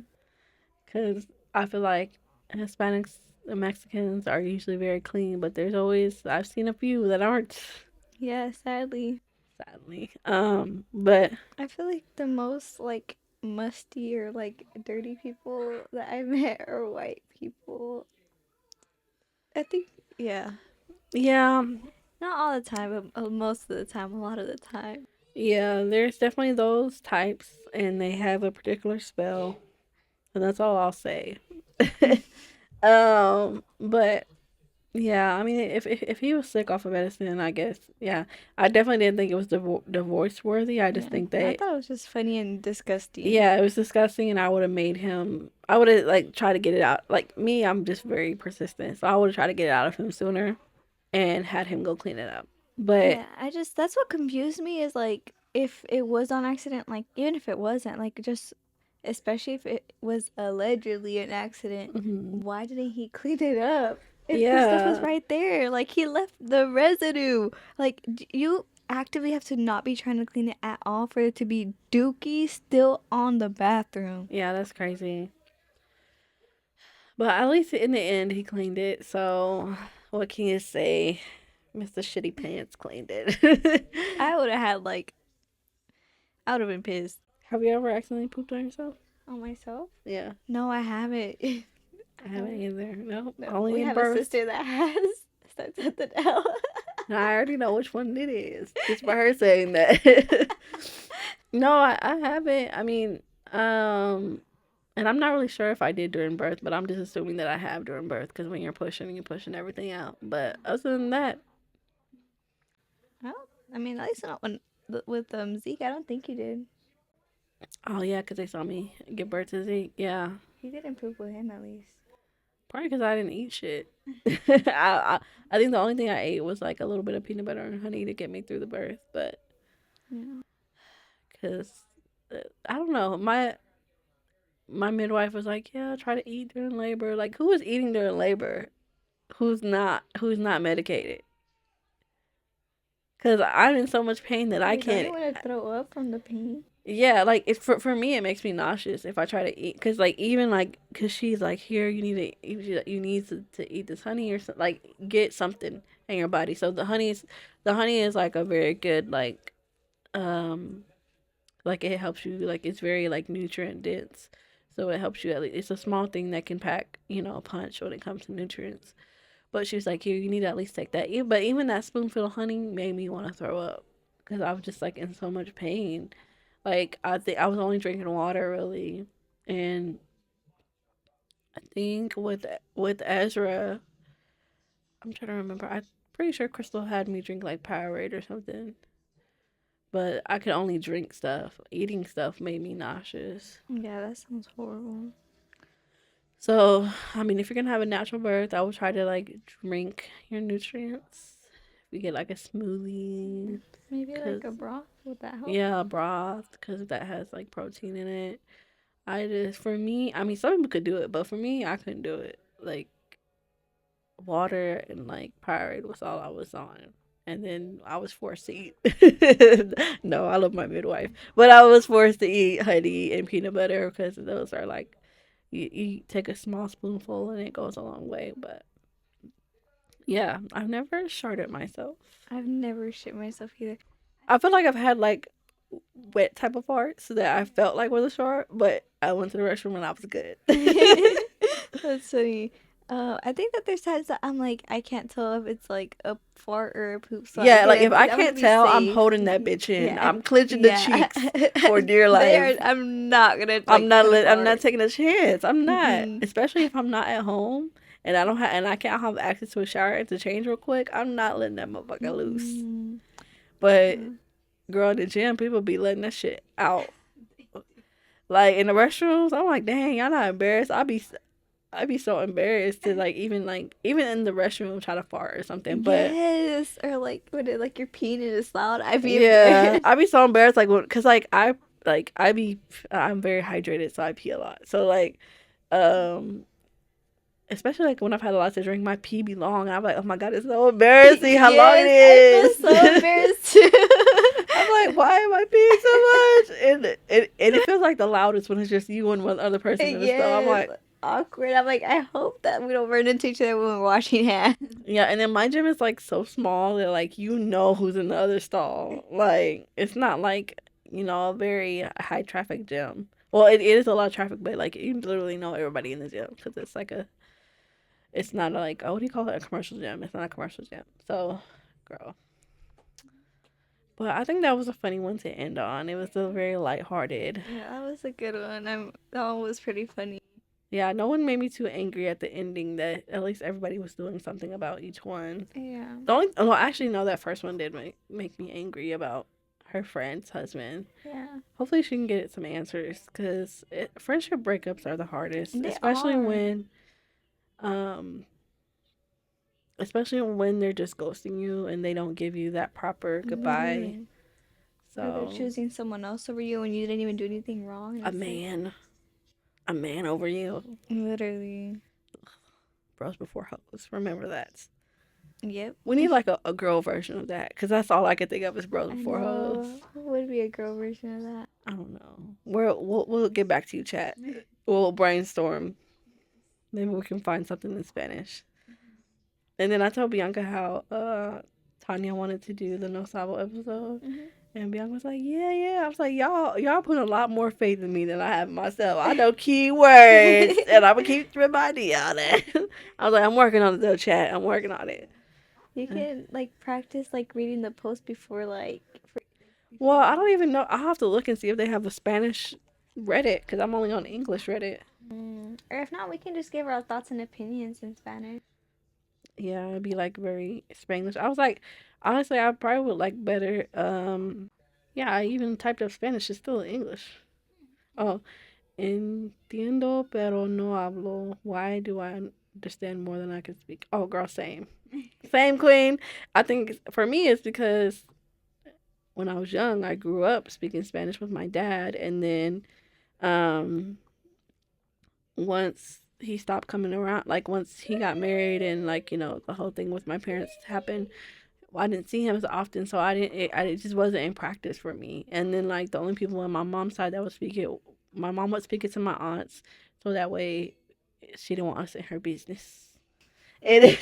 Speaker 1: Because I feel like Hispanics and Mexicans are usually very clean, but there's always I've seen a few that aren't,
Speaker 2: Yeah, sadly.
Speaker 1: sadly. But
Speaker 2: I feel like the most like musty or like dirty people that I met are white people. I think yeah.
Speaker 1: yeah,
Speaker 2: Not all the time, but most of the time, a lot of the time.
Speaker 1: yeah, there's definitely those types, and they have a particular spell, and that's all I'll say. But yeah, I mean, if he was sick off of medicine, I guess, yeah, I definitely didn't think it was divorce worthy. I just
Speaker 2: Yeah.
Speaker 1: think
Speaker 2: I
Speaker 1: that,
Speaker 2: thought it was just funny and disgusting.
Speaker 1: yeah, it was disgusting, and I would have made him. I would have like tried to get it out. Like me, I'm just very persistent, so I would have tried to get it out of him sooner, and had him go clean it up. But
Speaker 2: Yeah, that's what confused me is like if it was on accident, like even if it wasn't, like just especially if it was allegedly an accident,
Speaker 1: mhm.
Speaker 2: why didn't he clean it up? If the stuff was
Speaker 1: Yeah,
Speaker 2: right there, like he left the residue. Like you actively have to not be trying to clean it at all for it to be dookie still on the bathroom.
Speaker 1: yeah, that's crazy. But at least in the end, he cleaned it. So what can you say? Mr. Shitty Pants cleaned it.
Speaker 2: I would have had like I would have been pissed
Speaker 1: Have you ever accidentally pooped on yourself?
Speaker 2: on myself.
Speaker 1: Yeah,
Speaker 2: No, I haven't. I
Speaker 1: I haven't
Speaker 2: haven't.
Speaker 1: either. No,
Speaker 2: No,
Speaker 1: only
Speaker 2: we
Speaker 1: in
Speaker 2: have a
Speaker 1: birth.
Speaker 2: sister that has. That's something else.
Speaker 1: I already know which one it is just by her saying that. No, I haven't. I mean, and I'm not really sure if I did during birth, but I'm just assuming that I have during birth because when you're pushing everything out. But other than that,
Speaker 2: Well, I mean, at least not when with Zeke. I don't think he did.
Speaker 1: oh yeah, because they saw me give birth to Zeke. Yeah,
Speaker 2: He didn't poop with him at least.
Speaker 1: probably because I didn't eat shit. I think the only thing I ate was like a little bit of peanut butter and honey to get me through the birth, but
Speaker 2: Yeah.
Speaker 1: because I don't know, my midwife was like, yeah, try to eat during labor. Like, who is eating during labor? Who's not medicated? Because I'm in so much pain that I
Speaker 2: Wait, don't you
Speaker 1: can't.
Speaker 2: want to throw up from the pain?
Speaker 1: Yeah, like it's for me, it makes me nauseous if I try to eat. Cause like even like, cause she's like, here you need you need to eat this honey or something. Like get something in your body. So the honey is like a very good um like it helps you, like it's very like nutrient dense. So it helps you at least. It's a small thing that can pack a punch when it comes to nutrients. But she was like, here, you need to at least take that. But even that spoonful of honey made me want to throw up because I was just like in so much pain. Like I think I was only drinking water really, and I think with Ezra, I'm trying to remember. I'm pretty sure Crystal had me drink like Powerade or something, but I could only drink stuff. Eating stuff made me nauseous.
Speaker 2: Yeah, that sounds horrible.
Speaker 1: So I mean, if you're gonna have a natural birth, I would try to like drink your nutrients. We get like a smoothie,
Speaker 2: Maybe
Speaker 1: cause
Speaker 2: like a broth. Would that help?
Speaker 1: yeah, broth, cause that has like protein in it. For me, I mean, some people could do it, but for me, I couldn't do it. Like, water and like Powerade was all I was on. And then I was forced to eat. No, I love my midwife. But I was forced to eat honey and peanut butter because those are like, you take a small spoonful and it goes a long way. But yeah, I've never sharted myself.
Speaker 2: I've never shit myself either.
Speaker 1: I feel like I've had like wet type of farts that I felt like was a shart, but I went to the restroom and I was good.
Speaker 2: That's funny. I think that there's times that I'm like I can't tell if it's like a fart or a poop. So
Speaker 1: Yeah, like if I
Speaker 2: I'm gonna
Speaker 1: can't
Speaker 2: be
Speaker 1: tell, I'm
Speaker 2: safe.
Speaker 1: holding that bitch in.
Speaker 2: Yeah,
Speaker 1: I'm clenching the
Speaker 2: yeah.
Speaker 1: cheeks for dear life.
Speaker 2: I'm not gonna like
Speaker 1: I'm not taking a chance. I'm not,
Speaker 2: Mm-mm.
Speaker 1: especially if I'm not at home and I don't have and I can't have access to a shower and to change real quick. I'm not letting that motherfucker loose.
Speaker 2: Mm-mm.
Speaker 1: But
Speaker 2: Yeah.
Speaker 1: girl, in the gym, people be letting that shit out. Like in the restrooms, I'm like, dang, y'all not embarrassed. I'd be so embarrassed to even in the restroom try to fart or something. But
Speaker 2: Yes, or like when it like you're peeing and it's loud, I'd be
Speaker 1: yeah,
Speaker 2: embarrassed.
Speaker 1: I'd be so embarrassed cause I'm very hydrated, so I pee a lot. So like um especially like when I've had a lot to drink, my pee be long. And I'm like, oh my god, it's so embarrassing how long it
Speaker 2: Yes,
Speaker 1: is.
Speaker 2: I feel so embarrassed too.
Speaker 1: I'm like, why am I peeing so much? And it feels like the loudest when it's just you and one other person in the stall. I'm
Speaker 2: Yes,
Speaker 1: like,
Speaker 2: awkward. I'm like, I hope that we don't run into each other when we're washing hands.
Speaker 1: yeah. And then my gym is like so small that like who's in the other stall. Like it's not like a very high traffic gym. Well, it is a lot of traffic, but like you literally know everybody in the gym because it's not like, oh, what do you call it, a commercial gym? It's not a commercial gym. So, girl. But I think that was a funny one to end on. It was a very lighthearted.
Speaker 2: Yeah, that was a good one. That one was pretty funny.
Speaker 1: Yeah, no one made me too angry at the ending. That at least everybody was doing something about each one.
Speaker 2: Yeah.
Speaker 1: Well, actually, no, that first one did make me angry about her friend's husband.
Speaker 2: Yeah.
Speaker 1: Hopefully, she can get some answers because friendship breakups are the hardest,
Speaker 2: They
Speaker 1: especially
Speaker 2: are.
Speaker 1: when um especially when they're just ghosting you and they don't give you that proper goodbye.
Speaker 2: Literally. Or they're
Speaker 1: So
Speaker 2: choosing someone else over you and you didn't even do anything wrong. And
Speaker 1: a
Speaker 2: it's like,
Speaker 1: man, a man over you,
Speaker 2: literally.
Speaker 1: bros before hoes. Remember that.
Speaker 2: Yep.
Speaker 1: We need like a girl version of that because that's all I can think of is bros
Speaker 2: I
Speaker 1: before hoes.
Speaker 2: know. What would be a girl version of that?
Speaker 1: I don't know. We'll get back to you, chat. We'll brainstorm. Maybe we can find something in Spanish. And then I told Bianca how Tanya wanted to do the No Sabo episode.
Speaker 2: Mhm.
Speaker 1: And Bianca was like, yeah, yeah. I was like, y'all put a lot more faith in me than I have in myself. I know keywords, and I'm gonna keep reminding y'all that. I was like, I'm working on it though, chat. I'm working on it.
Speaker 2: You can like practice like reading the post before like.
Speaker 1: Well, I don't even know. I'll have to look and see if they have a Spanish Reddit because I'm only on English Reddit.
Speaker 2: Or if not, we can just give our thoughts and opinions in Spanish.
Speaker 1: Yeah, it'd be like very Spanglish. I was like, honestly, I probably would like better. Yeah, I even typed up Spanish. It's still in English. Oh, entiendo, pero no hablo. Why do I understand more than I can speak? Oh, girl, same. Same, queen. I think for me, it's because when I was young, I grew up speaking Spanish with my dad. And then um, once he stopped coming around, like once he got married and like, the whole thing with my parents happened, well, I didn't see him as often. So it just wasn't in practice for me. And then like the only people on my mom's side that would speak it, my mom would speak it to my aunts. So that way she didn't want us in her business. And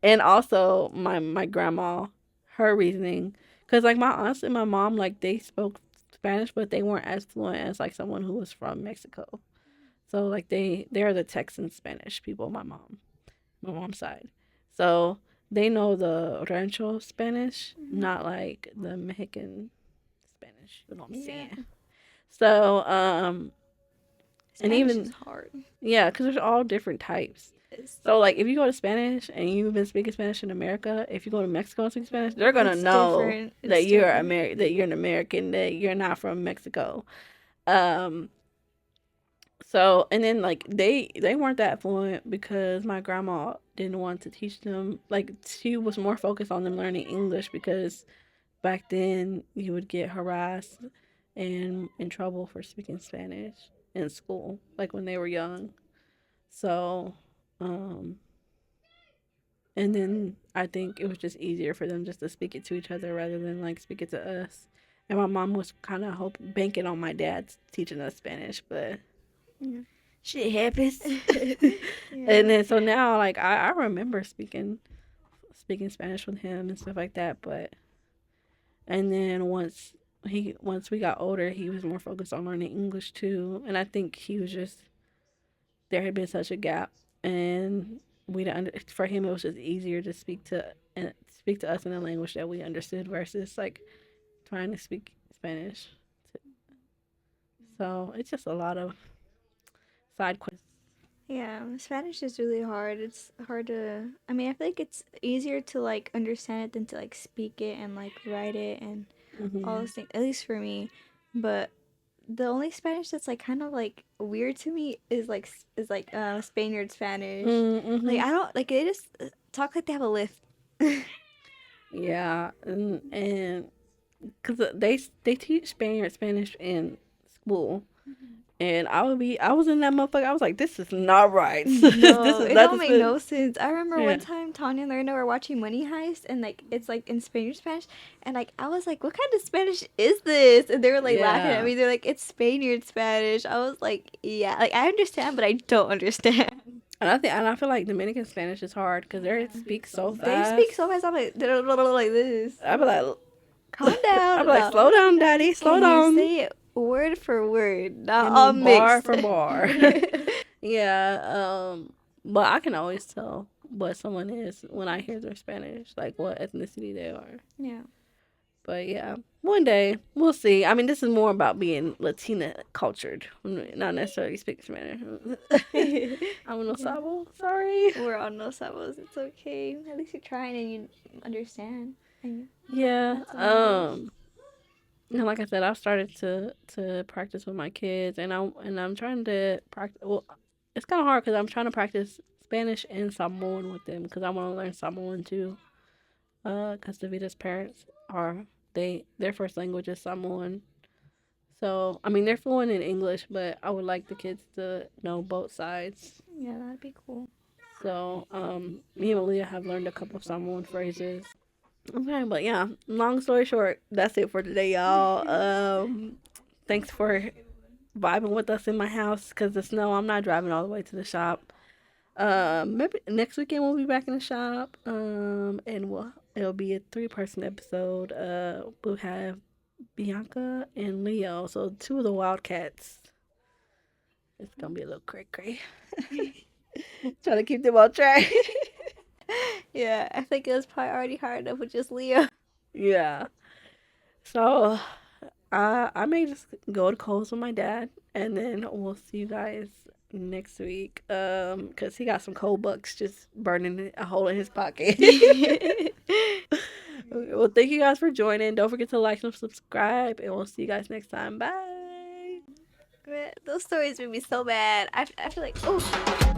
Speaker 1: and also my grandma, her reasoning, because like my aunts and my mom, like they spoke Spanish, but they weren't as fluent as like someone who was from Mexico. So like they're the Texan Spanish people. My mom's side, so they know the Rancho Spanish, not like the Mexican Spanish. You know what I'm saying? So and
Speaker 2: Spanish is
Speaker 1: even
Speaker 2: hard.
Speaker 1: yeah, because there's all different types. So like if you go to Spanish and you've been speaking Spanish in America, if you go to Mexico and speak Spanish, they're gonna
Speaker 2: It's
Speaker 1: know
Speaker 2: different.
Speaker 1: that
Speaker 2: It's
Speaker 1: you're
Speaker 2: different.
Speaker 1: that you're an American, that you're not from Mexico. Um so and then like they weren't that fluent because my grandma didn't want to teach them, like she was more focused on them learning English because back then you would get harassed and in trouble for speaking Spanish in school, like when they were young. So um and then I think it was just easier for them just to speak it to each other rather than like speak it to us. And my mom was kind of banking on my dad teaching us Spanish, but
Speaker 2: Yeah.
Speaker 1: shit happens.
Speaker 2: Yeah.
Speaker 1: And then so now like I remember speaking Spanish with him and stuff like that, but and then once we got older, he was more focused on learning English too, and I think he was just there had been such a gap, and we didn't for him it was just easier to speak to us in a language that we understood versus like trying to speak Spanish. So it's just a lot of side questions.
Speaker 2: Yeah, Spanish is really hard. It's hard to. I mean, I feel like it's easier to like understand it than to like speak it and like write it and all
Speaker 1: Mm-hmm.
Speaker 2: those things. At least for me, but the only Spanish that's like kind of like weird to me is like Spaniard Spanish. Like
Speaker 1: Mm-hmm.
Speaker 2: I don't like they just talk like they have a lift.
Speaker 1: Yeah, and because they teach Spanish in school, and I was in that motherfucker. I was like, this is not right. This
Speaker 2: No,
Speaker 1: is
Speaker 2: it
Speaker 1: not
Speaker 2: don't
Speaker 1: the
Speaker 2: make no sense. I remember one
Speaker 1: yeah.
Speaker 2: time Tanya and Lorena were watching Money Heist and like it's like in Spanish and like I was like, what kind of Spanish is this? And they were like laughing at
Speaker 1: Yeah.
Speaker 2: me. They're like, it's Spaniard Spanish. I was like, yeah, like I understand, but I don't understand.
Speaker 1: And I feel like Dominican Spanish is hard because they speak so
Speaker 2: They speak
Speaker 1: fast.
Speaker 2: so fast. I'm like, like this.
Speaker 1: I be like,
Speaker 2: Calm
Speaker 1: I be
Speaker 2: down.
Speaker 1: like,
Speaker 2: No.
Speaker 1: slow down, daddy, slow
Speaker 2: Can you
Speaker 1: down.
Speaker 2: say it word for word, not
Speaker 1: I
Speaker 2: all
Speaker 1: mean, bar
Speaker 2: mixed?
Speaker 1: for bar. Yeah. But I can always tell what someone is when I hear their Spanish, like what ethnicity they are.
Speaker 2: Yeah.
Speaker 1: But yeah, one day we'll see. I mean, this is more about being Latina cultured, not necessarily speak Spanish. I'm no
Speaker 2: Yeah.
Speaker 1: sabo. Sorry.
Speaker 2: We're on no sabos. It's okay. At least you're trying and you understand. And
Speaker 1: Yeah.
Speaker 2: that's what matters.
Speaker 1: And like I said, I've started to practice with my kids, and I'm trying to practice. Well, it's kind of hard because I'm trying to practice Spanish and Samoan with them because I want to learn Samoan too. Because Davita's parents are their first language is Samoan. So I mean they're fluent in English, but I would like the kids to know both sides.
Speaker 2: Yeah, that'd be cool.
Speaker 1: So me and Leah have learned a couple of Samoan phrases. Okay, but yeah, long story short, that's it for today, y'all. Thanks for vibing with us in my house because the snow. I'm not driving all the way to the shop. Maybe next weekend we'll be back in the shop. And it'll be a 3-person episode. We'll have Bianca and Leo, so 2 of the Wildcats. It's gonna be a little cray cray. Trying to keep them on track.
Speaker 2: Yeah, I think it was probably already hard enough with just Leo.
Speaker 1: Yeah. So I may just go to Coles with my dad, and then we'll see you guys next week. Cause he got some cold bucks just burning a hole in his pocket. Well, thank you guys for joining. Don't forget to like and subscribe, and we'll see you guys next time. Bye.
Speaker 2: Man, those stories made me so mad. I feel like, oh.